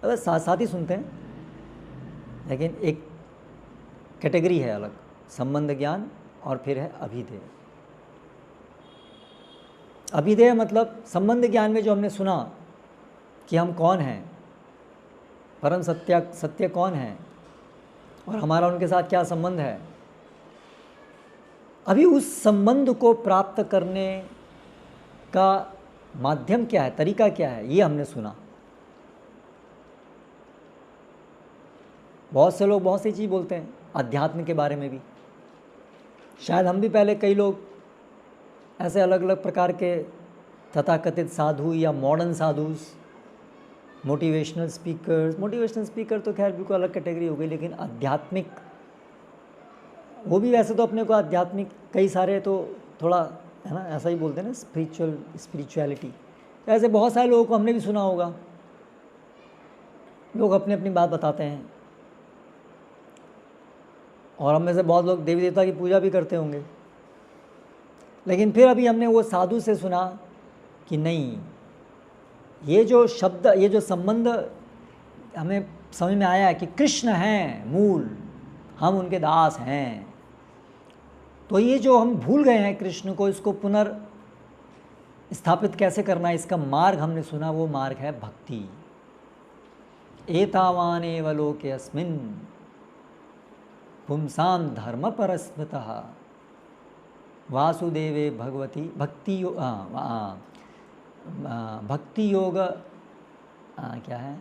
अगर साथ साथ ही सुनते हैं, लेकिन एक कैटेगरी है अलग, संबंध ज्ञान और फिर है अभिधेय। अभिधेय मतलब संबंध ज्ञान में जो हमने सुना कि हम कौन हैं, परम सत्य कौन है और हमारा उनके साथ क्या संबंध है, अभी उस संबंध को प्राप्त करने का माध्यम क्या है, तरीका क्या है, ये हमने सुना। बहुत से लोग बहुत सी चीज़ बोलते हैं अध्यात्म के बारे में भी। शायद हम भी पहले कई लोग ऐसे अलग अलग प्रकार के तथाकथित साधु या मॉडर्न साधुस, मोटिवेशनल स्पीकर तो खैर बिल्कुल अलग कैटेगरी हो गई, लेकिन आध्यात्मिक, वो भी वैसे तो अपने को आध्यात्मिक कई सारे तो थोड़ा है ना, ऐसा ही बोलते हैं ना, स्पिरिचुअलिटी। ऐसे बहुत सारे लोगों को हमने भी सुना होगा, लोग अपनी अपनी बात बताते हैं, और हम में से बहुत लोग देवी देवता की पूजा भी करते होंगे। लेकिन फिर अभी हमने वो साधु से सुना कि नहीं, ये जो शब्द, ये जो संबंध हमें समझ में आया है कि कृष्ण हैं मूल, हम उनके दास हैं, तो ये जो हम भूल गए हैं कृष्ण को, इसको पुनर्स्थापित कैसे करना है, इसका मार्ग हमने सुना, वो मार्ग है भक्ति। एतावानेव लोके अस्मिन् पुंसां धर्म परस्मृतः वासुदेवे भगवती भक्ति योग क्या है,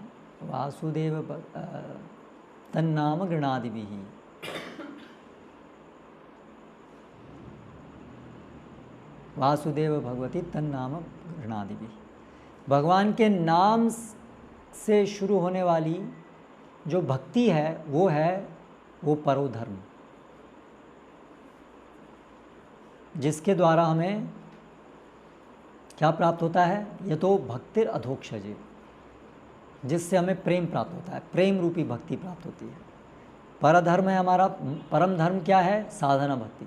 वासुदेव तन्नाम गृणादिभिः, वासुदेव भगवती तन्नाम गृणादिभिः। भगवान के नाम से शुरू होने वाली जो भक्ति है वो परोधर्म, जिसके द्वारा हमें क्या प्राप्त होता है, ये तो भक्तिर अधोक्षजे, जिससे हमें प्रेम प्राप्त होता है, प्रेम रूपी भक्ति प्राप्त होती है। परधर्म है हमारा, परम धर्म क्या है, साधना भक्ति,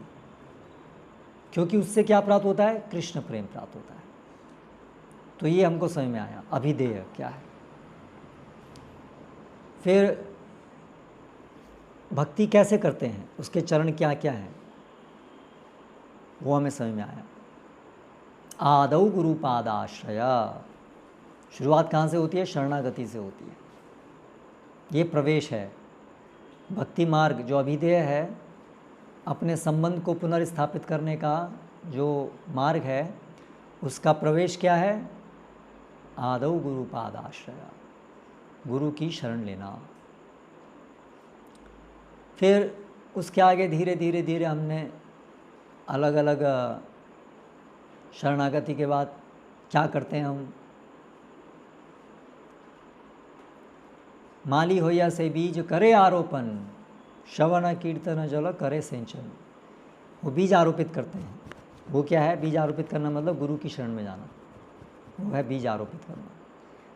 क्योंकि उससे क्या प्राप्त होता है, कृष्ण प्रेम प्राप्त होता है। तो ये हमको समझ में आया अभिधेय क्या है। फिर भक्ति कैसे करते हैं, उसके चरण क्या क्या हैं, वो हमें समझ में आया। आदौ गुरुपादाश्रया, शुरुआत कहाँ से होती है, शरणागति से होती है। ये प्रवेश है भक्ति मार्ग, जो अभिधेय है, अपने संबंध को पुनर्स्थापित करने का जो मार्ग है, उसका प्रवेश क्या है, आदौ गुरुपादाश्रया, गुरु की शरण लेना। फिर उसके आगे धीरे धीरे धीरे हमने अलग अलग शरणागति के बाद क्या करते हैं हम, माली होया से बीज करे आरोपण, श्रवण कीर्तन जल करे सिंचन। वो बीज आरोपित करते हैं। वो क्या है, बीज आरोपित करना मतलब गुरु की शरण में जाना, वो है बीज आरोपित करना।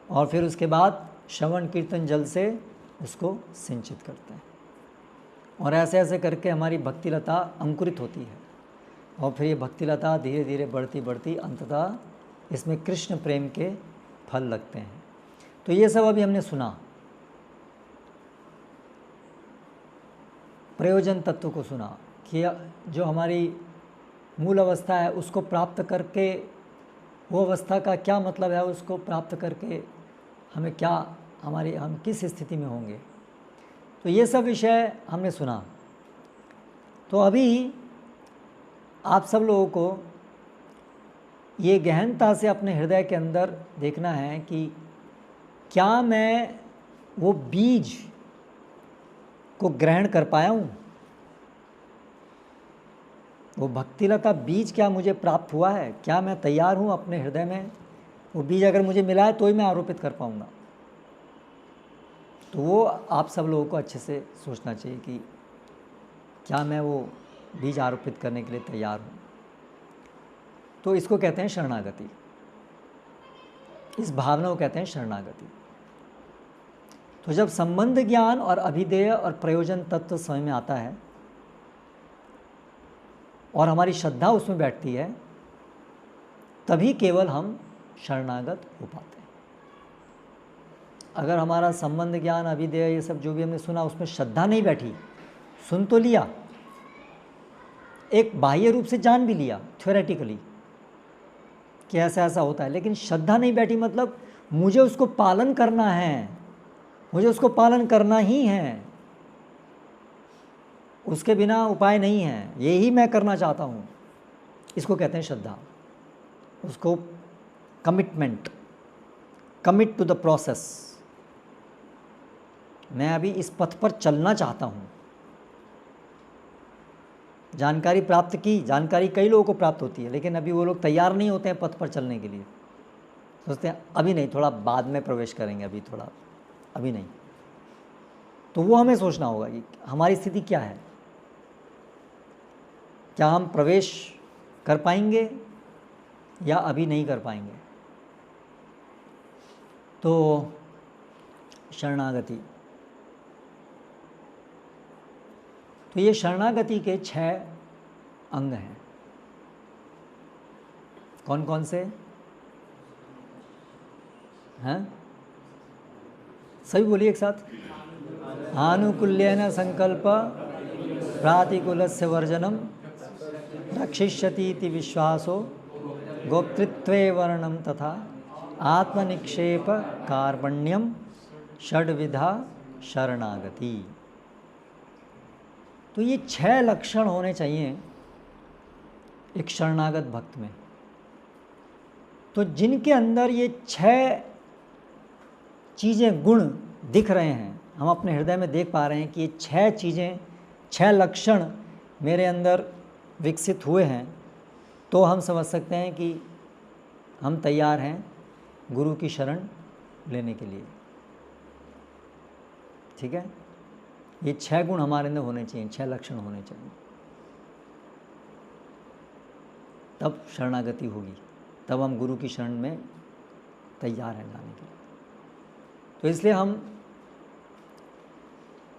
और फिर उसके बाद श्रवण कीर्तन जल से उसको सिंचित करते हैं, और ऐसे ऐसे करके हमारी भक्तिलता अंकुरित होती है। और फिर ये भक्तिलता धीरे धीरे बढ़ती बढ़ती अंततः इसमें कृष्ण प्रेम के फल लगते हैं। तो ये सब अभी हमने सुना, प्रयोजन तत्व को सुना कि जो हमारी मूल अवस्था है उसको प्राप्त करके, वो अवस्था का क्या मतलब है, उसको प्राप्त करके हमें क्या, हम किस स्थिति में होंगे, तो ये सब विषय हमने सुना। तो अभी आप सब लोगों को ये गहनता से अपने हृदय के अंदर देखना है कि क्या मैं वो बीज को ग्रहण कर पाया हूँ, वो भक्तिलता बीज क्या मुझे प्राप्त हुआ है, क्या मैं तैयार हूँ अपने हृदय में, वो बीज अगर मुझे मिला है तो ही मैं आरोपित कर पाऊँगा। तो वो आप सब लोगों को अच्छे से सोचना चाहिए कि क्या मैं वो बीज आरोपित करने के लिए तैयार हूँ। तो इसको कहते हैं शरणागति, इस भावना को कहते हैं शरणागति। तो जब संबंध ज्ञान और अभिधेय और प्रयोजन तत्व समझ में आता है और हमारी श्रद्धा उसमें बैठती है, तभी केवल हम शरणागत हो पाते हैं। अगर हमारा संबंध ज्ञान अभिधेय ये सब जो भी हमने सुना उसमें श्रद्धा नहीं बैठी, सुन तो लिया, एक बाह्य रूप से जान भी लिया थ्योरेटिकली, कि ऐसा ऐसा होता है, लेकिन श्रद्धा नहीं बैठी मतलब मुझे उसको पालन करना है, मुझे उसको पालन करना ही है, उसके बिना उपाय नहीं है, यही मैं करना चाहता हूँ, इसको कहते हैं श्रद्धा। उसको commitment, commit to the process, मैं अभी इस पथ पर चलना चाहता हूँ। जानकारी प्राप्त की, जानकारी कई लोगों को प्राप्त होती है, लेकिन अभी वो लोग तैयार नहीं होते हैं पथ पर चलने के लिए, सोचते हैं अभी नहीं, थोड़ा बाद में प्रवेश करेंगे, अभी थोड़ा, अभी नहीं। तो वो हमें सोचना होगा कि हमारी स्थिति क्या है, क्या हम प्रवेश कर पाएंगे या अभी नहीं कर पाएंगे। तो शरणागति, तो ये शरणागति के 6 अंग हैं। कौन कौन से हैं? सभी बोलिए एक साथ। आनुकूल्येन संकल्प प्रातिकूलस्य वर्जनम रक्षिष्यति इति विश्वासो गोप्तृत्वे वर्णम तथा आत्मनिक्षेप कार्पण्यम षड्विधा शरणागति। तो ये 6 लक्षण होने चाहिए एक शरणागत भक्त में। तो जिनके अंदर ये 6 चीज़ें, गुण दिख रहे हैं, हम अपने हृदय में देख पा रहे हैं कि ये 6 चीज़ें, 6 लक्षण मेरे अंदर विकसित हुए हैं, तो हम समझ सकते हैं कि हम तैयार हैं गुरु की शरण लेने के लिए। ठीक है, ये 6 गुण हमारे अंदर होने चाहिए, 6 लक्षण होने चाहिए, तब शरणागति होगी, तब हम गुरु की शरण में तैयार हैं जाने के लिए। तो इसलिए हम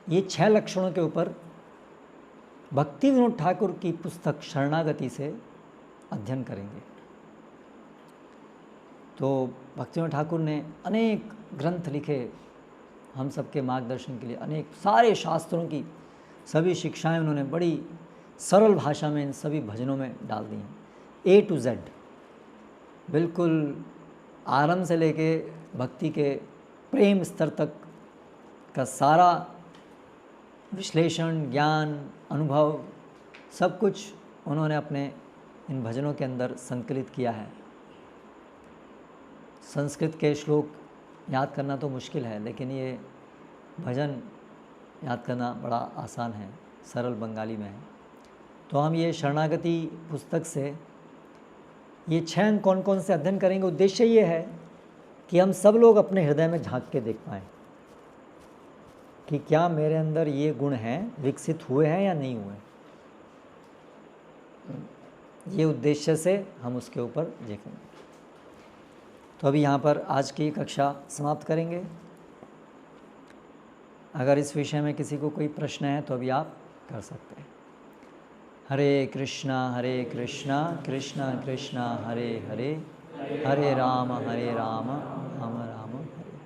ये 6 लक्षणों के ऊपर भक्ति विनोद ठाकुर की पुस्तक शरणागति से अध्ययन करेंगे। तो भक्ति विनोद ठाकुर ने अनेक ग्रंथ लिखे हम सबके मार्गदर्शन के लिए, अनेक सारे शास्त्रों की सभी शिक्षाएं उन्होंने बड़ी सरल भाषा में इन सभी भजनों में डाल दी हैं, A to Z, बिल्कुल आरंभ से लेके भक्ति के प्रेम स्तर तक का सारा विश्लेषण, ज्ञान, अनुभव, सब कुछ उन्होंने अपने इन भजनों के अंदर संकलित किया है। संस्कृत के श्लोक याद करना तो मुश्किल है, लेकिन ये भजन याद करना बड़ा आसान है, सरल बंगाली में है। तो हम ये शरणागति पुस्तक से ये 6 अंग कौन कौन से अध्ययन करेंगे। उद्देश्य ये है कि हम सब लोग अपने हृदय में झांक के देख पाएँ कि क्या मेरे अंदर ये गुण हैं, विकसित हुए हैं या नहीं हुए। ये उद्देश्य से हम उसके ऊपर देखेंगे। तो अभी यहाँ पर आज की कक्षा समाप्त करेंगे। अगर इस विषय में किसी को कोई प्रश्न है तो अभी आप कर सकते हैं। हरे कृष्णा कृष्णा कृष्णा हरे हरे, हरे राम राम राम हरे।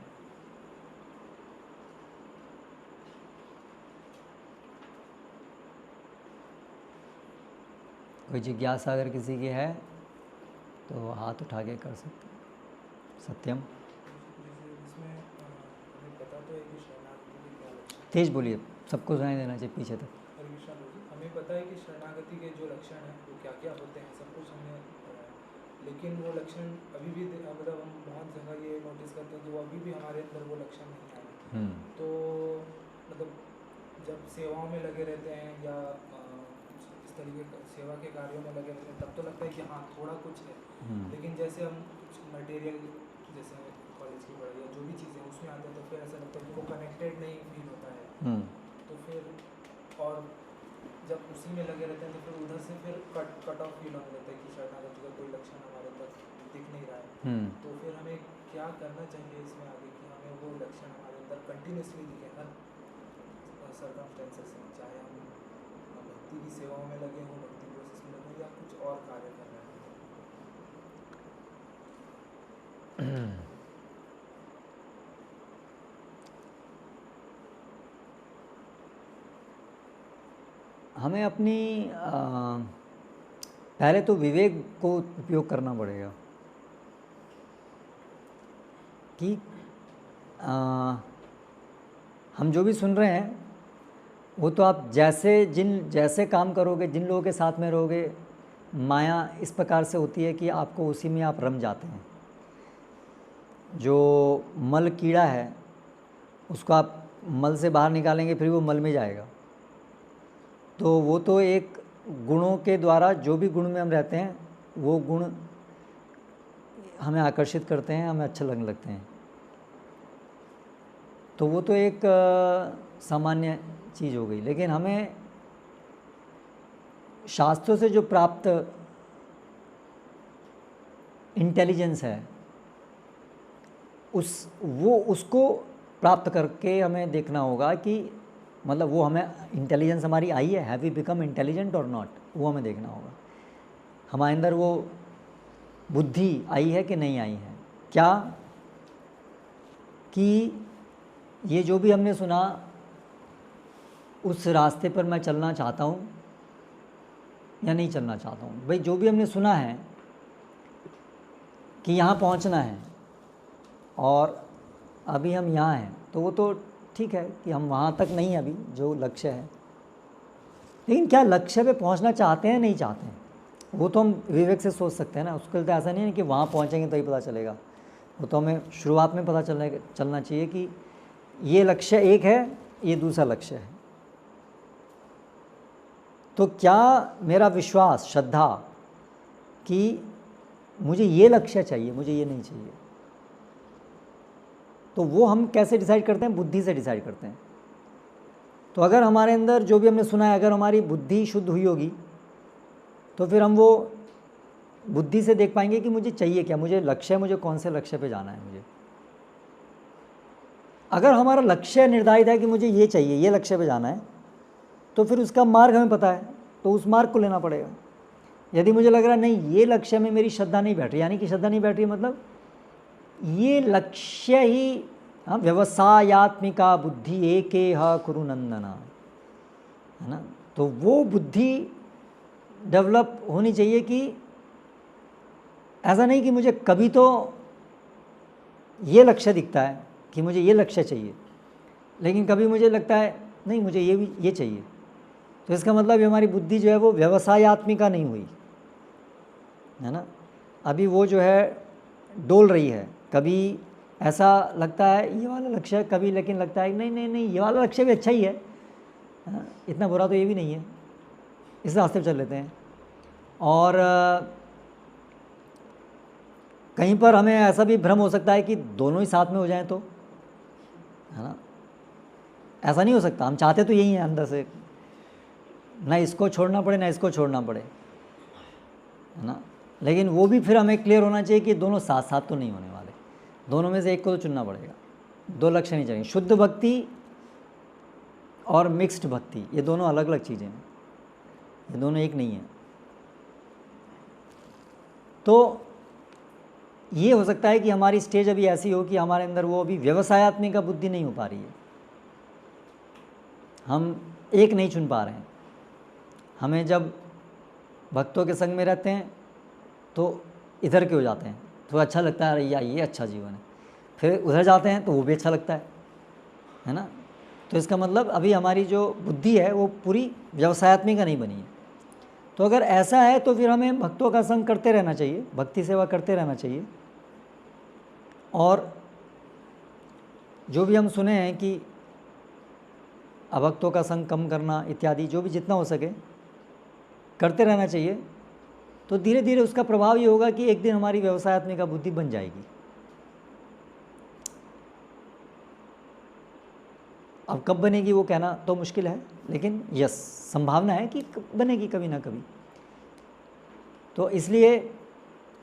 कोई जिज्ञासा अगर किसी की है तो हाथ उठा के कर सकते हैं। सत्यम, तेज बोलिए, सबको सुनाई देना चाहिए पीछे तक। हमें पता है कि शरणागति के जो लक्षण हैं वो क्या क्या होते हैं, सब कुछ हमें पता है, लेकिन वो लक्षण अभी भी मतलब हम बहुत जगह ये नोटिस करते हैं कि वो अभी भी हमारे अंदर वो लक्षण नहीं आए। तो मतलब जब सेवाओं में लगे रहते हैं या इस तरीके के सेवा के कार्यों में लगे रहते हैं तब तो लगता है कि हाँ थोड़ा कुछ है, लेकिन जैसे हम मटेरियल जैसे कॉलेज की पढ़ाई या जो भी चीज़ें उसमें आते हैं तो फिर ऐसा लगता है कि वो कनेक्टेड नहीं फील होता है। तो फिर और जब उसी में लगे रहते हैं तो फिर उधर से फिर कट ऑफ फील होने लगता है कि शरणागति का कोई लक्षण हमारे तक दिख नहीं रहा है। तो फिर हमें क्या करना चाहिए इसमें आगे कि हमें वो लक्षण हमारे अंदर कंटिन्यूसली दिखे हर सर्कमस्टेंसेस में, चाहे हम भक्ति की सेवाओं में लगे हों, भक्ति प्रोसेस में लगे या कुछ और कार्य कर रहे हैं। हमें अपनी पहले तो विवेक को उपयोग करना पड़ेगा कि हम जो भी सुन रहे हैं वो तो आप जैसे काम करोगे, जिन लोगों के साथ में रहोगे, माया इस प्रकार से होती है कि आपको उसी में आप रम जाते हैं। जो मल कीड़ा है उसको आप मल से बाहर निकालेंगे फिर वो मल में जाएगा। तो वो तो एक गुणों के द्वारा, जो भी गुण में हम रहते हैं वो गुण हमें आकर्षित करते हैं, हमें अच्छे लगने लगते हैं। तो वो तो एक सामान्य चीज़ हो गई। लेकिन हमें शास्त्रों से जो प्राप्त इंटेलिजेंस है उसको प्राप्त करके हमें देखना होगा कि मतलब वो हमें इंटेलिजेंस हमारी आई है, हैव वी बिकम इंटेलिजेंट और नॉट, वो हमें देखना होगा। हमारे अंदर वो बुद्धि आई है कि नहीं आई है, क्या कि ये जो भी हमने सुना उस रास्ते पर मैं चलना चाहता हूँ या नहीं चलना चाहता हूँ। भाई जो भी हमने सुना है कि यहाँ पहुँचना है और अभी हम यहाँ हैं, तो वो तो ठीक है कि हम वहाँ तक नहीं अभी जो लक्ष्य है, लेकिन क्या लक्ष्य पे पहुँचना चाहते हैं नहीं चाहते हैं, वो तो हम विवेक से सोच सकते हैं ना। उसके लिए तो ऐसा नहीं है कि वहाँ पहुँचेंगे तो ही पता चलेगा। वो तो हमें शुरुआत में पता चलना चाहिए कि ये लक्ष्य एक है, ये दूसरा लक्ष्य है। तो क्या मेरा विश्वास, श्रद्धा कि मुझे ये लक्ष्य चाहिए, मुझे ये नहीं चाहिए, तो वो हम कैसे डिसाइड करते हैं? बुद्धि से डिसाइड करते हैं। तो अगर हमारे अंदर जो भी हमने सुना है, अगर हमारी बुद्धि शुद्ध हुई होगी तो फिर हम वो बुद्धि से देख पाएंगे कि मुझे चाहिए क्या, मुझे लक्ष्य है, मुझे कौन से लक्ष्य पे जाना है मुझे। अगर हमारा लक्ष्य निर्धारित है कि मुझे ये चाहिए, ये लक्ष्य पे जाना है, तो फिर उसका मार्ग हमें पता है, तो उस मार्ग को लेना पड़ेगा। यदि मुझे लग रहा है नहीं ये लक्ष्य में मेरी श्रद्धा नहीं बैठ रही, यानी कि श्रद्धा नहीं बैठ रही मतलब ये लक्ष्य ही, हाँ, व्यवसायात्मिका बुद्धि एकेह कुरु नंदना, है ना। तो वो बुद्धि डेवलप होनी चाहिए कि ऐसा नहीं कि मुझे कभी तो ये लक्ष्य दिखता है कि मुझे ये लक्ष्य चाहिए, लेकिन कभी मुझे लगता है नहीं मुझे ये चाहिए। तो इसका मतलब हमारी बुद्धि जो है वो व्यवसायात्मिका नहीं हुई, है ना। अभी वो जो है डोल रही है, कभी ऐसा लगता है ये वाला लक्ष्य है, कभी लेकिन लगता है नहीं नहीं नहीं ये वाला लक्ष्य भी अच्छा ही है, इतना बुरा तो ये भी नहीं है, इस रास्ते पर चल लेते हैं। और कहीं पर हमें ऐसा भी भ्रम हो सकता है कि दोनों ही साथ में हो जाएं, तो है ना, ऐसा नहीं हो सकता। हम चाहते तो यही हैं अंदर से, ना इसको छोड़ना पड़े ना इसको छोड़ना पड़े, है ना। लेकिन वो भी फिर हमें क्लियर होना चाहिए कि दोनों साथ साथ तो नहीं होने वाले, दोनों में से एक को तो चुनना पड़ेगा। दो लक्ष्य नहीं चाहिए। शुद्ध भक्ति और मिक्स्ड भक्ति, ये दोनों अलग अलग चीज़ें हैं, ये दोनों एक नहीं है। तो ये हो सकता है कि हमारी स्टेज अभी ऐसी हो कि हमारे अंदर वो अभी व्यवसायात्मिक का बुद्धि नहीं हो पा रही है, हम एक नहीं चुन पा रहे हैं। हमें जब भक्तों के संग में रहते हैं तो इधर के हो जाते हैं, तो अच्छा लगता है, अरे यार ये अच्छा जीवन है। फिर उधर जाते हैं तो वो भी अच्छा लगता है ना। तो इसका मतलब अभी हमारी जो बुद्धि है वो पूरी व्यवसायात्मिक नहीं बनी है। तो अगर ऐसा है तो फिर हमें भक्तों का संग करते रहना चाहिए, भक्ति सेवा करते रहना चाहिए। और जो भी हम सुने हैं कि अभक्तों का संग कम करना इत्यादि, जो भी जितना हो सके करते रहना चाहिए। तो धीरे धीरे उसका प्रभाव ये होगा कि एक दिन हमारी व्यवसायात्मिका बुद्धि बन जाएगी। अब कब बनेगी वो कहना तो मुश्किल है, लेकिन यस, संभावना है कि बनेगी कभी ना कभी। तो इसलिए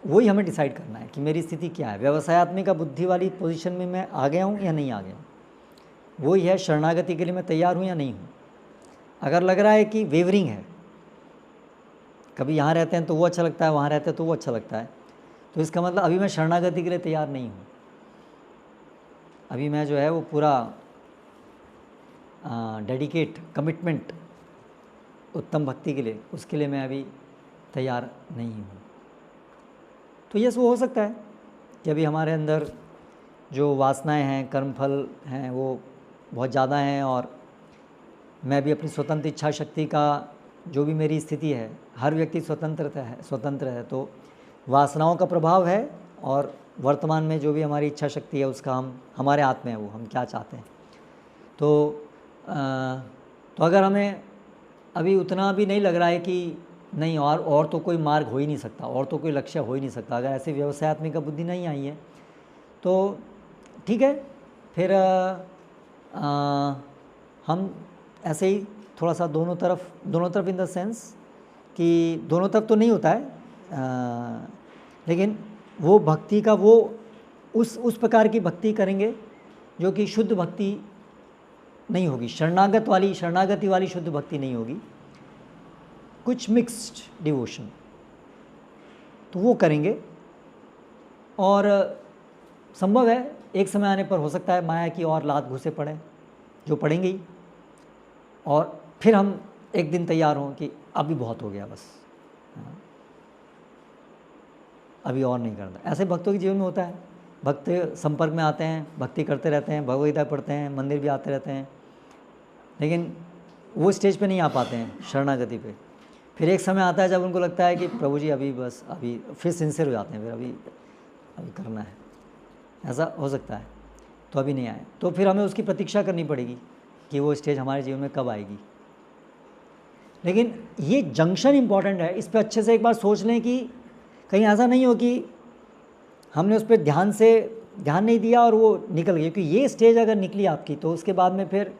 वही हमें डिसाइड करना है कि मेरी स्थिति क्या है, व्यवसायात्मिका बुद्धि वाली पोजीशन में मैं आ गया हूँ या नहीं आ गया हूँ। वही है शरणागति के लिए मैं तैयार हूँ या नहीं हूँ। अगर लग रहा है कि वेवरिंग है, कभी यहाँ रहते हैं तो वो अच्छा लगता है, वहाँ रहते हैं तो वो अच्छा लगता है, तो इसका मतलब अभी मैं शरणागति के लिए तैयार नहीं हूँ। अभी मैं जो है वो पूरा डेडिकेट, कमिटमेंट उत्तम भक्ति के लिए, उसके लिए मैं अभी तैयार नहीं हूँ। तो यस, वो हो सकता है कि अभी हमारे अंदर जो वासनाएं हैं, कर्मफल हैं, वो बहुत ज़्यादा हैं, और मैं भी अपनी स्वतंत्र इच्छा शक्ति का, जो भी मेरी स्थिति है, हर व्यक्ति स्वतंत्र है, तो वासनाओं का प्रभाव है, और वर्तमान में जो भी हमारी इच्छा शक्ति है उसका हमारे हाथ में है, वो हम क्या चाहते हैं। तो अगर हमें अभी उतना भी नहीं लग रहा है कि नहीं और तो कोई मार्ग हो ही नहीं सकता, और तो कोई लक्ष्य हो ही नहीं सकता, अगर ऐसे व्यवसायत्मिका बुद्धि नहीं आई है तो ठीक है, फिर हम ऐसे ही थोड़ा सा दोनों तरफ इन द सेंस कि दोनों तरफ तो नहीं होता है, लेकिन वो भक्ति का वो उस प्रकार की भक्ति करेंगे जो कि शुद्ध भक्ति नहीं होगी, शरणागति वाली शुद्ध भक्ति नहीं होगी, कुछ मिक्स्ड डिवोशन, तो वो करेंगे। और संभव है एक समय आने पर हो सकता है माया की और लात घुसे पड़े, जो पड़ेंगे ही, और फिर हम एक दिन तैयार हों कि अभी बहुत हो गया, बस अभी और नहीं करना। ऐसे भक्तों के जीवन में होता है, भक्त संपर्क में आते हैं, भक्ति करते रहते हैं, भगवद गीता पढ़ते हैं, मंदिर भी आते रहते हैं, लेकिन वो स्टेज पे नहीं आ पाते हैं शरणागति पे। फिर एक समय आता है जब उनको लगता है कि प्रभु जी अभी बस, अभी फिर सिंसियर हो जाते हैं, फिर अभी करना है, ऐसा हो सकता है, तो अभी नहीं आए, तो फिर हमें उसकी प्रतीक्षा करनी पड़ेगी कि वो स्टेज हमारे जीवन में कब आएगी। लेकिन ये जंक्शन इम्पॉर्टेंट है, इस पर अच्छे से एक बार सोच लें कि कहीं ऐसा नहीं हो कि हमने उस पर ध्यान नहीं दिया और वो निकल गई, क्योंकि ये स्टेज अगर निकली आपकी तो उसके बाद में फिर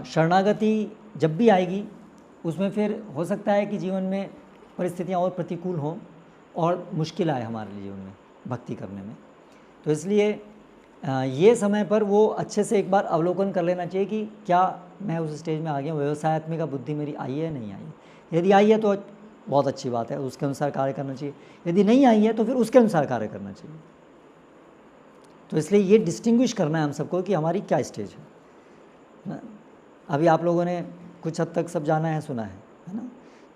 शरणागति जब भी आएगी उसमें फिर हो सकता है कि जीवन में परिस्थितियाँ और प्रतिकूल हों और मुश्किल आए हमारे जीवन में भक्ति करने में। तो इसलिए ये समय पर वो अच्छे से एक बार अवलोकन कर लेना चाहिए कि क्या मैं उस स्टेज में आ गया हूँ, व्यवसायत्मिका बुद्धि मेरी आई है नहीं आई है। यदि आई है तो बहुत अच्छी बात है, उसके अनुसार कार्य करना चाहिए, यदि नहीं आई है तो फिर उसके अनुसार कार्य करना चाहिए। तो इसलिए ये डिस्टिंग्विश करना है हम सबको कि हमारी क्या स्टेज है। अभी आप लोगों ने कुछ हद तक सब जाना है, सुना है ना,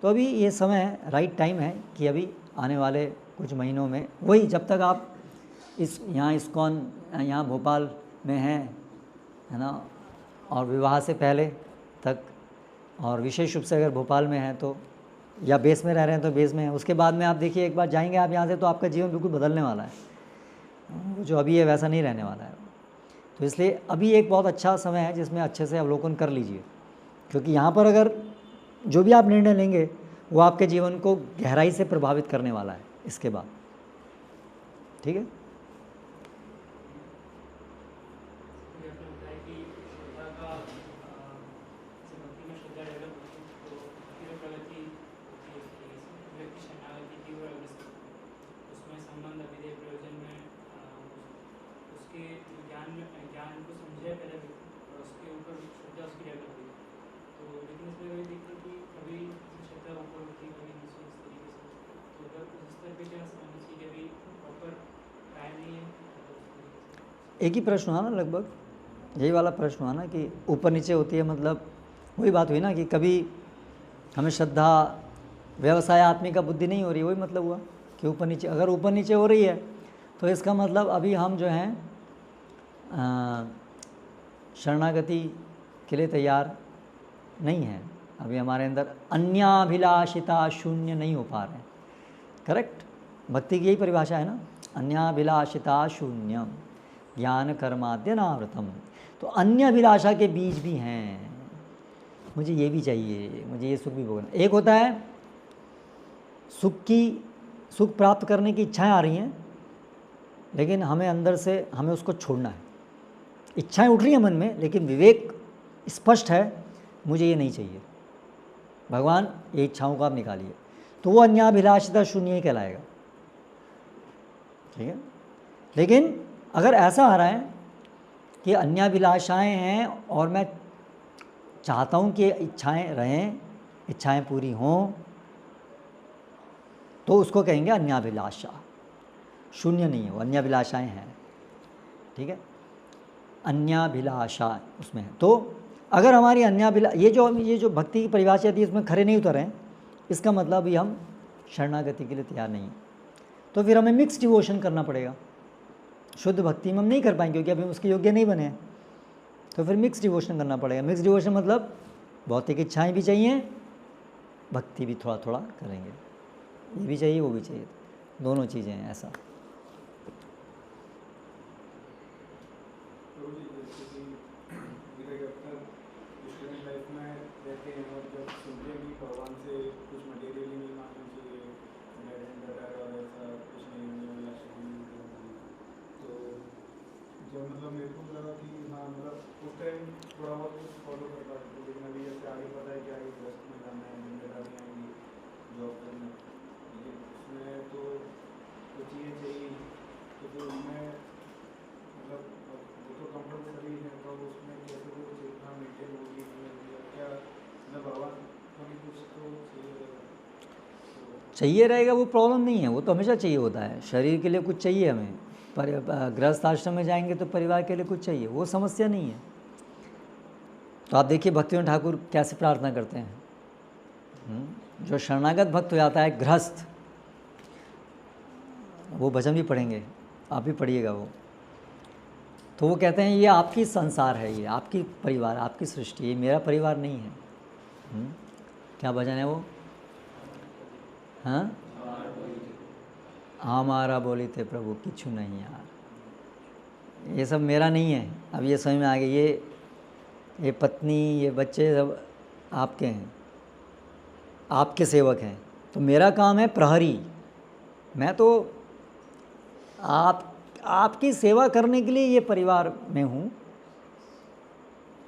तो अभी ये समय राइट टाइम है कि अभी आने वाले कुछ महीनों में, वही जब तक आप इस्कॉन यहाँ भोपाल में हैं, है ना, और विवाह से पहले तक, और विशेष रूप से अगर भोपाल में हैं तो, या बेस में रह रहे हैं तो बेस में हैं, उसके बाद में आप देखिए एक बार जाएंगे आप यहाँ से तो आपका जीवन बिल्कुल बदलने वाला है, जो अभी है वैसा नहीं रहने वाला है। तो इसलिए अभी एक बहुत अच्छा समय है जिसमें अच्छे से अवलोकन कर लीजिए, क्योंकि यहाँ पर अगर जो भी आप निर्णय लेंगे वो आपके जीवन को गहराई से प्रभावित करने वाला है इसके बाद। ठीक है, एक ही प्रश्न हुआ ना, लगभग यही वाला प्रश्न हुआ ना कि ऊपर नीचे होती है, मतलब वही बात हुई ना कि कभी हमें श्रद्धा व्यवसाय आत्मिका बुद्धि नहीं हो रही, वही मतलब हुआ कि ऊपर नीचे। अगर ऊपर नीचे हो रही है तो इसका मतलब अभी हम जो हैं शरणागति के लिए तैयार नहीं हैं, अभी हमारे अंदर अन्याभिलाषिता शून्य नहीं हो पा रहे हैं। करेक्ट, भक्ति की यही परिभाषा है ना, अन्याभिलाषिता शून्यम ज्ञान कर्माद्य नावृतम। तो अन्य अभिलाषा के बीज भी हैं, मुझे ये भी चाहिए, मुझे ये सुख भी भोगना। एक होता है सुख प्राप्त करने की इच्छाएं आ रही हैं, लेकिन हमें अंदर से हमें उसको छोड़ना है। इच्छाएं उठ रही हैं मन में, लेकिन विवेक स्पष्ट है, मुझे ये नहीं चाहिए, भगवान ये इच्छाओं को आप निकालिए, तो वो अन्याभिलाषिता शून्य ही कहलाएगा। ठीक है, लेकिन अगर ऐसा आ रहा है कि अन्याभिलाषाएं हैं और मैं चाहता हूँ कि इच्छाएं रहें, इच्छाएं पूरी हों, तो उसको कहेंगे अन्याभिलाषा। शून्य नहीं है वो, अन्याभिलाषाएं हैं। ठीक है, अन्याभिलाषा उसमें है। तो अगर हमारी ये जो भक्ति की परिभाषा थी इसमें खरे नहीं उतर हैं, इसका मतलब भी हम शरणागति के लिए तैयार नहीं हैं। तो फिर हमें मिक्स डिवोशन करना पड़ेगा, शुद्ध भक्ति में हम नहीं कर पाएंगे क्योंकि अभी हम उसके योग्य नहीं बने हैं। तो फिर मिक्स डिवोशन करना पड़ेगा। मिक्स डिवोशन मतलब भौतिक इच्छाएं भी चाहिए, भक्ति भी थोड़ा थोड़ा करेंगे, ये भी चाहिए वो भी चाहिए, दोनों चीज़ें हैं ऐसा। मतलब मेरे को लगा कि हाँ मतलब उस टाइम थोड़ा बहुत कुछ फॉलो कर पाते थे, लेकिन अभी जैसे आगे पता है कि आगे ट्रस्ट में जाना है, जिम्मेदारी आएंगी, जॉब करना, लेकिन उसमें तो चीज़ें चाहिए, तो फिर उसमें मतलब वो तो कंपल्सरी है, तो उसमें कैसे वो चेतना मेंटेन होगी, क्या मतलब भगवान को भी कुछ तो चाहिए रहेगा, वो प्रॉब्लम नहीं है, वो तो हमेशा चाहिए होता है। शरीर के लिए कुछ चाहिए हमें, पर गृहस्थ आश्रम में जाएंगे तो परिवार के लिए कुछ चाहिए, वो समस्या नहीं है। तो आप देखिए भक्तिविनोद ठाकुर कैसे प्रार्थना करते हैं। जो शरणागत भक्त हो जाता है गृहस्थ, वो भजन भी पढ़ेंगे, आप भी पढ़िएगा वो, तो वो कहते हैं ये आपकी संसार है, ये आपकी परिवार, आपकी सृष्टि, ये मेरा परिवार नहीं है। क्या भजन है वो? हाँ, हमारा बोली थे प्रभु किछु नहीं यार, ये सब मेरा नहीं है। अब ये समझ में आ गया, ये पत्नी, ये बच्चे सब आपके हैं, आपके सेवक हैं, तो मेरा काम है प्रहरी, मैं तो आपकी सेवा करने के लिए ये परिवार में हूँ,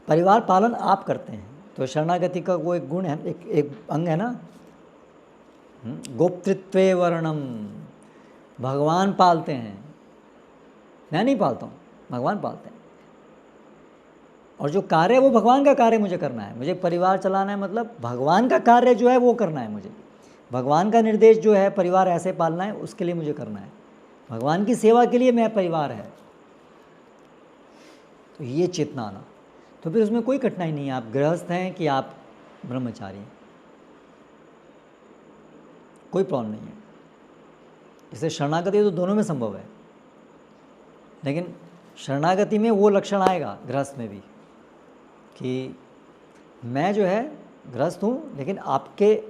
परिवार पालन आप करते हैं। तो शरणागति का वो एक गुण है, एक अंग है ना, गोप्तृत्वे वर्णम, भगवान पालते हैं, मैं नहीं पालता हूँ, भगवान पालते हैं। और जो कार्य है वो भगवान का कार्य मुझे करना है, मुझे परिवार चलाना है, मतलब भगवान का कार्य जो है वो करना है मुझे, भगवान का निर्देश जो है परिवार ऐसे पालना है, उसके लिए मुझे करना है, भगवान की सेवा के लिए मैं परिवार है। तो ये चेतना आना, तो फिर उसमें कोई कठिनाई नहीं है, आप गृहस्थ हैं कि आप ब्रह्मचारी हैं, कोई प्रॉब्लम नहीं है। इससे शरणागति तो दोनों में संभव है, लेकिन शरणागति में वो लक्षण आएगा गृहस्थ में भी कि मैं जो है गृहस्थ हूँ, लेकिन आपके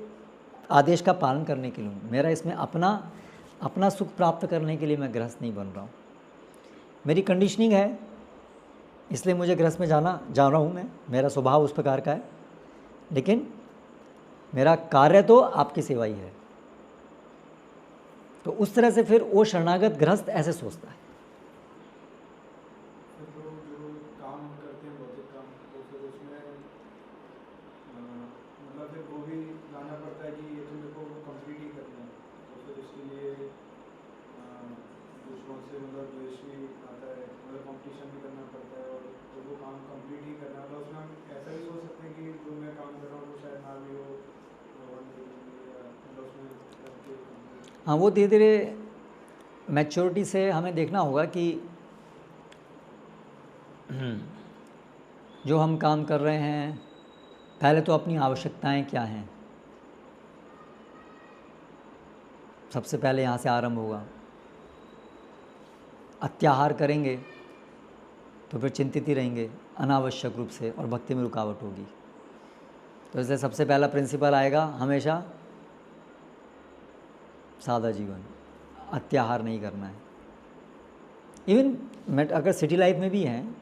आदेश का पालन करने के लिए हूँ, मेरा इसमें अपना सुख प्राप्त करने के लिए मैं गृहस्थ नहीं बन रहा हूँ, मेरी कंडीशनिंग है, इसलिए मुझे गृहस्थ में जा रहा हूँ मैं, मेरा स्वभाव उस प्रकार का है, लेकिन मेरा कार्य तो आपकी सेवा ही है। तो उस तरह से फिर वो शरणागत गृहस्थ ऐसे सोचता है। हाँ, वो धीरे धीरे मैच्योरिटी से हमें देखना होगा कि जो हम काम कर रहे हैं, पहले तो अपनी आवश्यकताएं क्या हैं, सबसे पहले यहाँ से आरंभ होगा। अत्याहार करेंगे तो फिर चिंतित ही रहेंगे अनावश्यक रूप से, और भक्ति में रुकावट होगी। तो इसलिए सबसे पहला प्रिंसिपल आएगा हमेशा सादा जीवन, अत्याहार नहीं करना है। इवन अगर सिटी लाइफ में भी हैं,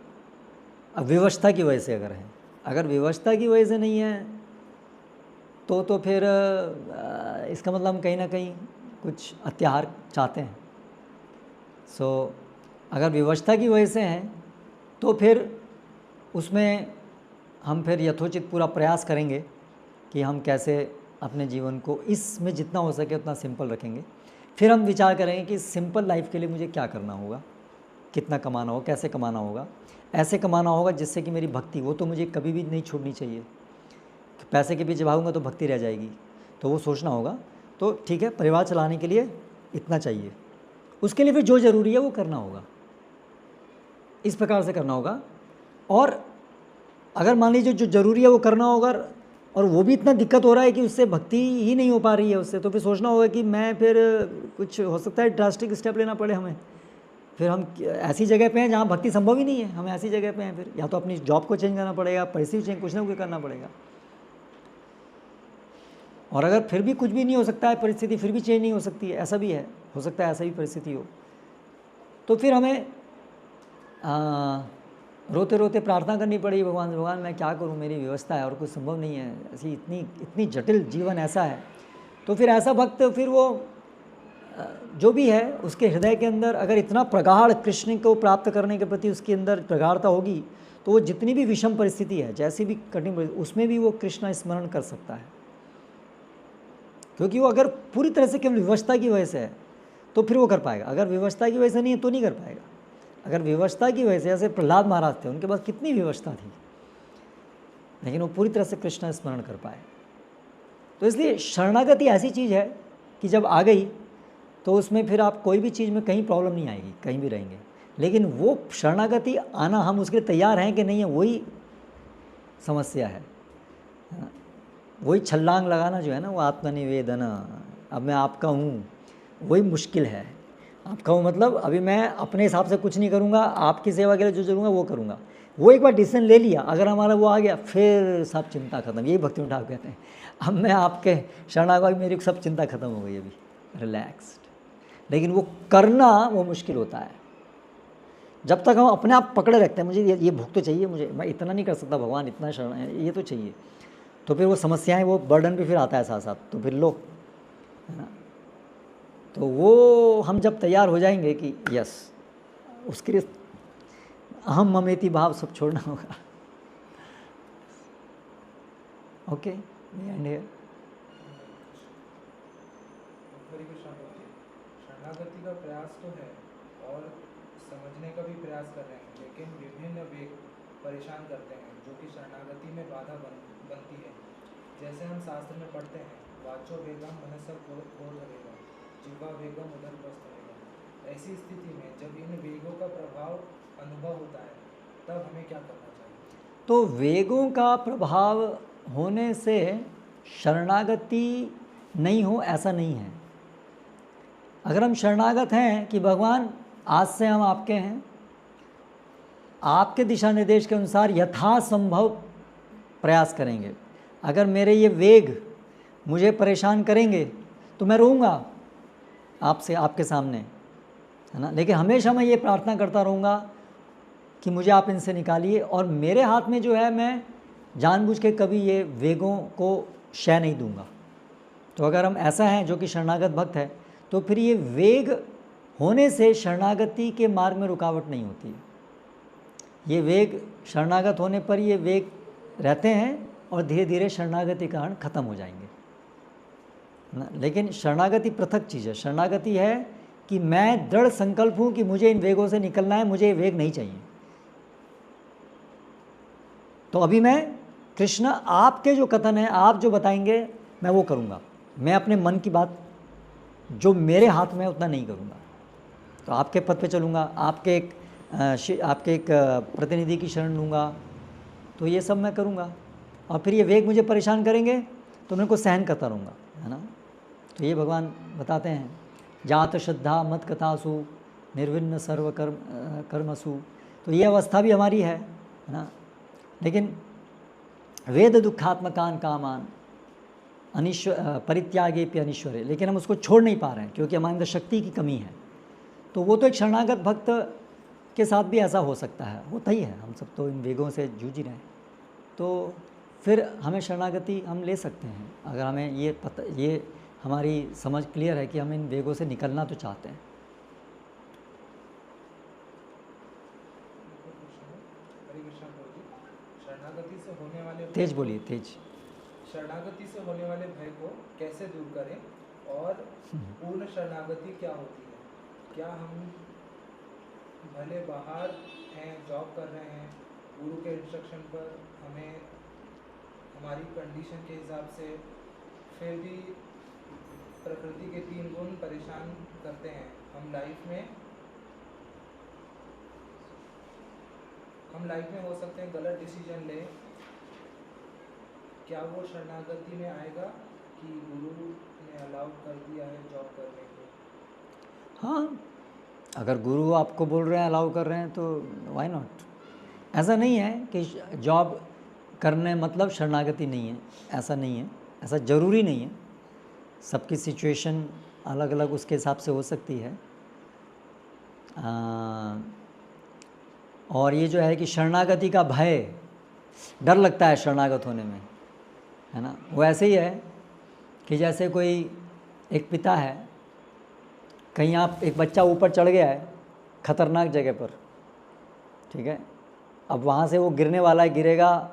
अब विवशता की वजह से अगर है, अगर विवशता की वजह से नहीं है तो फिर इसका मतलब हम कहीं ना कहीं कुछ अत्याहार चाहते हैं। सो अगर विवशता की वजह से हैं तो फिर उसमें हम फिर यथोचित पूरा प्रयास करेंगे कि हम कैसे अपने जीवन को इसमें जितना हो सके उतना सिंपल रखेंगे। फिर हम विचार करेंगे कि सिंपल लाइफ के लिए मुझे क्या करना होगा, कितना कमाना होगा, कैसे कमाना होगा, ऐसे कमाना होगा जिससे कि मेरी भक्ति, वो तो मुझे कभी भी नहीं छोड़नी चाहिए। पैसे के पीछे भागूंगा तो भक्ति रह जाएगी, तो वो सोचना होगा। तो ठीक है, परिवार चलाने के लिए इतना चाहिए, उसके लिए फिर जो ज़रूरी है वो करना होगा, इस प्रकार से करना होगा। और अगर मान लीजिए जो ज़रूरी है वो करना होगा और वो भी इतना दिक्कत हो रहा है कि उससे भक्ति ही नहीं हो पा रही है उससे, तो फिर सोचना होगा कि मैं फिर कुछ हो सकता है ड्रास्टिक स्टेप लेना पड़े हमें, फिर हम ऐसी जगह पे हैं जहाँ भक्ति संभव ही नहीं है, हम ऐसी जगह पे हैं, फिर या तो अपनी जॉब को चेंज करना पड़ेगा, परिस्थिति चेंज, कुछ ना कुछ करना पड़ेगा। और अगर फिर भी कुछ भी नहीं हो सकता है, परिस्थिति फिर भी चेंज नहीं हो सकती है, ऐसा भी है, हो सकता है ऐसा भी परिस्थिति हो, तो फिर हमें रोते रोते प्रार्थना करनी पड़ेगी, भगवान भगवान मैं क्या करूं, मेरी व्यवस्था है और कुछ संभव नहीं है, ऐसी इतनी जटिल जीवन ऐसा है। तो फिर ऐसा भक्त, फिर वो जो भी है उसके हृदय के अंदर अगर इतना प्रगाढ़ कृष्ण को प्राप्त करने के प्रति उसके अंदर प्रगाढ़ता होगी, तो वो जितनी भी विषम परिस्थिति है, जैसी भी कठिन परिस्थिति, उसमें भी वो कृष्ण स्मरण कर सकता है। क्योंकि वो अगर पूरी तरह से केवल विवशता की वजह से है तो फिर वो कर पाएगा, अगर विवशता की वजह से नहीं है तो नहीं कर पाएगा। अगर विवशता की वजह से, जैसे प्रहलाद महाराज थे, उनके पास कितनी विवशता थी, लेकिन वो पूरी तरह से कृष्ण स्मरण कर पाए। तो इसलिए शरणागति ऐसी चीज़ है कि जब आ गई तो उसमें फिर आप कोई भी चीज़ में कहीं प्रॉब्लम नहीं आएगी, कहीं भी रहेंगे। लेकिन वो शरणागति आना, हम उसके लिए तैयार हैं कि नहीं है, वही समस्या है ना? वही छलांग लगाना जो है ना, वो आत्मनिवेदन, अब मैं आपका हूँ, वही मुश्किल है। आपका हूँ मतलब अभी मैं अपने हिसाब से कुछ नहीं करूँगा, आपकी सेवा के लिए जो करूँगा वो करूँगा। वो एक बार डिसीजन ले लिया, अगर हमारा वो आ गया, फिर सब चिंता खत्म। यही भक्ति ठाकुर कहते हैं, अब मैं आपके शरणागत, मेरी सब चिंता खत्म हो गई, अभी रिलैक्स्ड। लेकिन वो करना वो मुश्किल होता है। जब तक हम अपने आप पकड़े रखते हैं, मुझे ये भूख तो चाहिए, मुझे, मैं इतना नहीं कर सकता भगवान, इतना शरण ये तो चाहिए, तो फिर वो समस्याएं, वो बर्डन भी फिर आता है साथ साथ, तो फिर लो, है ना। तो वो हम जब तैयार हो जाएंगे कि यस, उसके लिए अहम ममेती भाव सब छोड़ना होगा। ओके, एंड हियर शरणागति का प्रयास तो है और समझने का भी प्रयास कर रहे हैं, लेकिन विभिन्न वेग परेशान करते हैं जो कि शरणागति में बाधा बनती है। जैसे हम शास्त्र में पढ़ते हैं, वाचो वेगम मनसा बोधवेगा, जिह्वा वेगम उदरपस्थ वेगा। ऐसी स्थिति में जब इन वेगों का प्रभाव अनुभव होता है, तब हमें क्या करना चाहिए? तो वेगों का प्रभाव होने से शरणागति नहीं हो, ऐसा नहीं है। अगर हम शरणागत हैं कि भगवान आज से हम आपके हैं, आपके दिशा निर्देश के अनुसार यथासंभव प्रयास करेंगे। अगर मेरे ये वेग मुझे परेशान करेंगे तो मैं रहूँगा आपसे, आपके सामने, है ना। लेकिन हमेशा मैं ये प्रार्थना करता रहूँगा कि मुझे आप इनसे निकालिए, और मेरे हाथ में जो है, मैं जानबूझ के कभी ये वेगों को शय नहीं दूंगा। तो अगर हम ऐसा हैं जो कि शरणागत भक्त है, तो फिर ये वेग होने से शरणागति के मार्ग में रुकावट नहीं होती। ये वेग शरणागत होने पर ये वेग रहते हैं और धीरे धीरे शरणागति कारण खत्म हो जाएंगे ना। लेकिन शरणागति पृथक चीज़ है। शरणागति है कि मैं दृढ़ संकल्प हूँ कि मुझे इन वेगों से निकलना है, मुझे ये वेग नहीं चाहिए। तो अभी मैं कृष्ण, आपके जो कथन है, आप जो बताएंगे मैं वो करूँगा। मैं अपने मन की बात जो मेरे हाथ में है उतना नहीं करूँगा। तो आपके पद पे चलूँगा, आपके एक प्रतिनिधि की शरण लूँगा, तो ये सब मैं करूँगा। और फिर ये वेग मुझे परेशान करेंगे तो मैं उनको सहन करता रहूँगा, है ना। तो ये भगवान बताते हैं, जात श्रद्धा मत कथासु निर्विन्न सर्व कर्मसु। तो ये अवस्था भी हमारी है ना। लेकिन वेद दुखात्मकान कामान परित्यागे पे अनिश्वरे, लेकिन हम उसको छोड़ नहीं पा रहे हैं क्योंकि हमारे अंदर शक्ति की कमी है। तो वो तो एक शरणागत भक्त के साथ भी ऐसा हो सकता है, होता ही है। हम सब तो इन वेगों से जूझ ही रहे हैं। तो फिर हमें शरणागति हम ले सकते हैं अगर हमें ये हमारी समझ क्लियर है कि हम इन वेगों से निकलना तो चाहते हैं। शरणागति से होने वाले तेज बोलिए, तेज। शरणागति से होने वाले भय को कैसे दूर करें और पूर्ण शरणागति क्या होती है? क्या हम भले बाहर हैं, जॉब कर रहे हैं, गुरु के इंस्ट्रक्शन पर हमें हमारी कंडीशन के हिसाब से, फिर भी प्रकृति के 3 गुण परेशान करते हैं, हम लाइफ में हो सकते हैं गलत डिसीजन ले, क्या वो शरणागति में आएगा कि गुरु ने अलाउ कर दिया है जॉब करने को? हाँ, अगर गुरु आपको बोल रहे हैं, अलाउ कर रहे हैं तो व्हाई नॉट। ऐसा नहीं है कि जॉब करने मतलब शरणागति नहीं है, ऐसा नहीं है, ऐसा ज़रूरी नहीं है। सबकी सिचुएशन अलग अलग उसके हिसाब से हो सकती है। और ये जो है कि शरणागति का भय, डर लगता है शरणागत होने में, है ना। वो ऐसे ही है कि जैसे कोई एक पिता है, कहीं आप एक बच्चा ऊपर चढ़ गया है ख़तरनाक जगह पर, ठीक है, अब वहाँ से वो गिरने वाला है, गिरेगा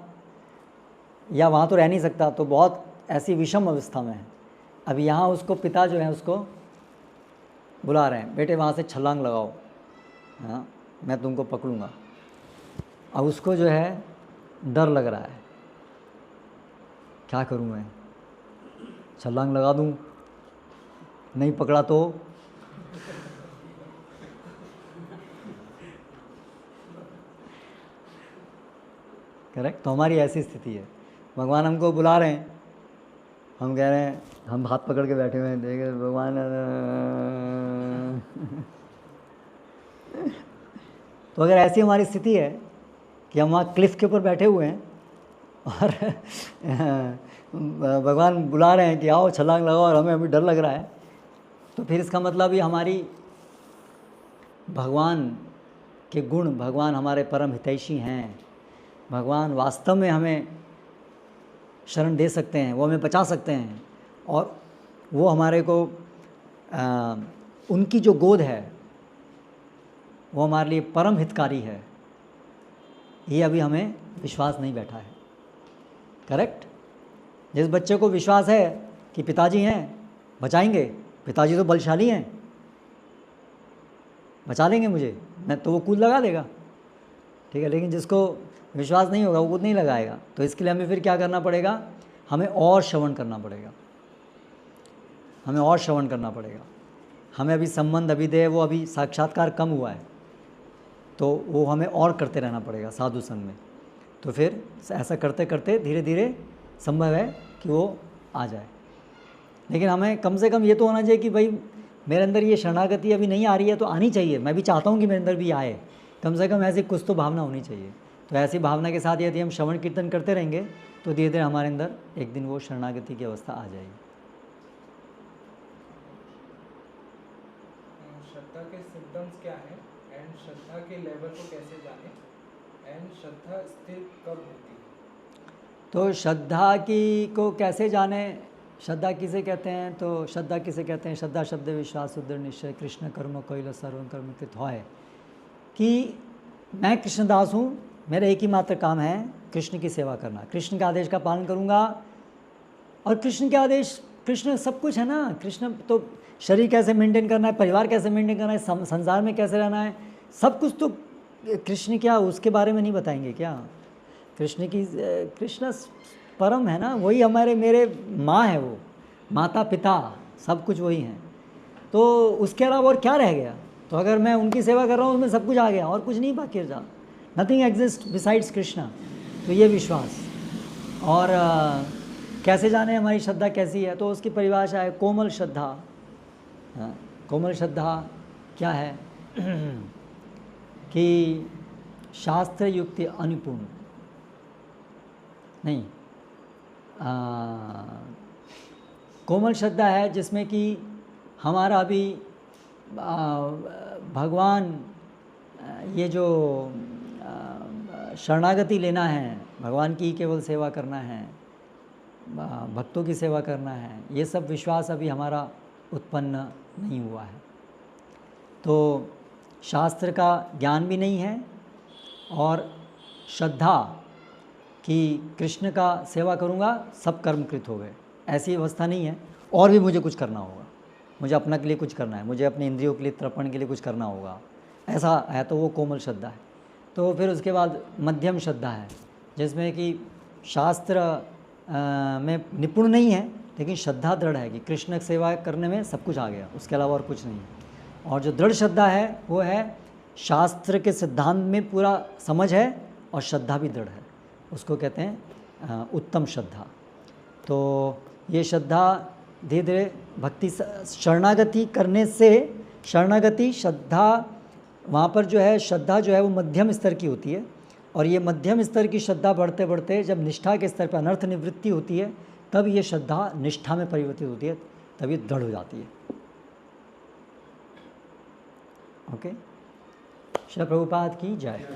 या वहाँ तो रह नहीं सकता, तो बहुत ऐसी विषम अवस्था में है। अब यहाँ उसको पिता जो है उसको बुला रहे हैं, बेटे वहाँ से छलांग लगाओ, हाँ मैं तुमको पकड़ूंगा। अब उसको जो है डर लग रहा है, क्या करूं मैं, छलांग लगा दूं, नहीं पकड़ा तो, करेक्ट। तो हमारी ऐसी स्थिति है, भगवान हमको बुला रहे हैं, हम कह रहे हैं, हम हाथ पकड़ के बैठे हुए हैं, देखे भगवान तो अगर ऐसी हमारी स्थिति है कि हम वहाँ क्लिफ के ऊपर बैठे हुए हैं और भगवान बुला रहे हैं कि आओ छलांग लगाओ, और हमें अभी डर लग रहा है, तो फिर इसका मतलब ये हमारी भगवान के गुण, भगवान हमारे परम हितैषी हैं, भगवान वास्तव में हमें शरण दे सकते हैं, वो हमें बचा सकते हैं, और वो हमारे को उनकी जो गोद है वो हमारे लिए परम हितकारी है, ये अभी हमें विश्वास नहीं बैठा है। करेक्ट। जिस बच्चे को विश्वास है कि पिताजी हैं, बचाएंगे, पिताजी तो बलशाली हैं, बचा लेंगे मुझे, मैं तो वो कूद लगा देगा, ठीक है। लेकिन जिसको विश्वास नहीं होगा वो कूद नहीं लगाएगा। तो इसके लिए हमें फिर क्या करना पड़ेगा, हमें और श्रवण करना पड़ेगा, हमें और श्रवण करना पड़ेगा। हमें अभी संबंध अभिधेय वो अभी साक्षात्कार कम हुआ है, तो वो हमें और करते रहना पड़ेगा साधु संग में। तो फिर ऐसा करते करते धीरे धीरे संभव है कि वो आ जाए। लेकिन हमें कम से कम ये तो होना चाहिए कि भाई मेरे अंदर ये शरणागति अभी नहीं आ रही है तो आनी चाहिए, मैं भी चाहता हूँ कि मेरे अंदर भी आए, कम से कम ऐसी कुछ तो भावना होनी चाहिए। तो ऐसी भावना के साथ यदि हम श्रवण कीर्तन करते रहेंगे तो धीरे धीरे हमारे अंदर एक दिन वो शरणागति की अवस्था आ जाएगी। श्रद्धा के सिम्टम्स क्या हैं एंड श्रद्धा के लेवल को कैसे जाने एंड श्रद्धा स्थिर कब होती है? तो श्रद्धा की को कैसे जाने, श्रद्धा किसे कहते हैं, तो श्रद्धा किसे कहते हैं, श्रद्धा शब्द विश्वास उदृढ़ निश्चय कृष्ण कर्म कैल सर्व कर्म कृत है, कि मैं कृष्णदास हूँ, मेरा एक ही मात्र काम है कृष्ण की सेवा करना, कृष्ण के आदेश का पालन करूँगा। और कृष्ण के आदेश, कृष्ण सब कुछ है ना, कृष्ण तो शरीर कैसे मेंटेन करना है, परिवार कैसे मेंटेन करना है, संसार में कैसे रहना है, सब कुछ तो कृष्ण क्या उसके बारे में नहीं बताएंगे क्या? कृष्ण की, कृष्ण परम है ना, वही हमारे मेरे माँ है, वो माता पिता सब कुछ वही हैं। तो उसके अलावा और क्या रह गया? तो अगर मैं उनकी सेवा कर रहा हूँ उसमें सब कुछ आ गया, और कुछ नहीं बाकी रहा, नथिंग एग्जिस्ट बिसाइड्स कृष्णा। तो ये विश्वास। और कैसे जाने हमारी श्रद्धा कैसी है, तो उसकी परिभाषा है कोमल श्रद्धा। कोमल श्रद्धा क्या है कि शास्त्र युक्ति अनिपुण नहीं, कोमल श्रद्धा है जिसमें कि हमारा अभी भगवान ये जो शरणागति लेना है, भगवान की केवल सेवा करना है, भक्तों की सेवा करना है, ये सब विश्वास अभी हमारा उत्पन्न नहीं हुआ है। तो शास्त्र का ज्ञान भी नहीं है और श्रद्धा कि कृष्ण का सेवा करूँगा सब कर्मकृत हो गए, ऐसी अवस्था नहीं है। और भी मुझे कुछ करना होगा, मुझे अपना के लिए कुछ करना है, मुझे अपने इंद्रियों के लिए तर्पण के लिए कुछ करना होगा, ऐसा है, तो वो कोमल श्रद्धा है। तो फिर उसके बाद मध्यम श्रद्धा है जिसमें कि शास्त्र में निपुण नहीं है लेकिन श्रद्धा दृढ़ है कि कृष्ण की सेवा करने में सब कुछ आ गया, उसके अलावा और कुछ नहीं है। और जो दृढ़ श्रद्धा है वो है शास्त्र के सिद्धांत में पूरा समझ है और श्रद्धा भी दृढ़ है, उसको कहते हैं उत्तम श्रद्धा। तो ये श्रद्धा धीरे धीरे भक्ति शरणागति करने से, शरणागति श्रद्धा वहाँ पर जो है श्रद्धा जो है वो मध्यम स्तर की होती है, और ये मध्यम स्तर की श्रद्धा बढ़ते बढ़ते जब निष्ठा के स्तर पर अनर्थ निवृत्ति होती है, तब ये श्रद्धा निष्ठा में परिवर्तित होती है, तब ये दृढ़ हो जाती है। ओके, श्री प्रभुपाद की जय।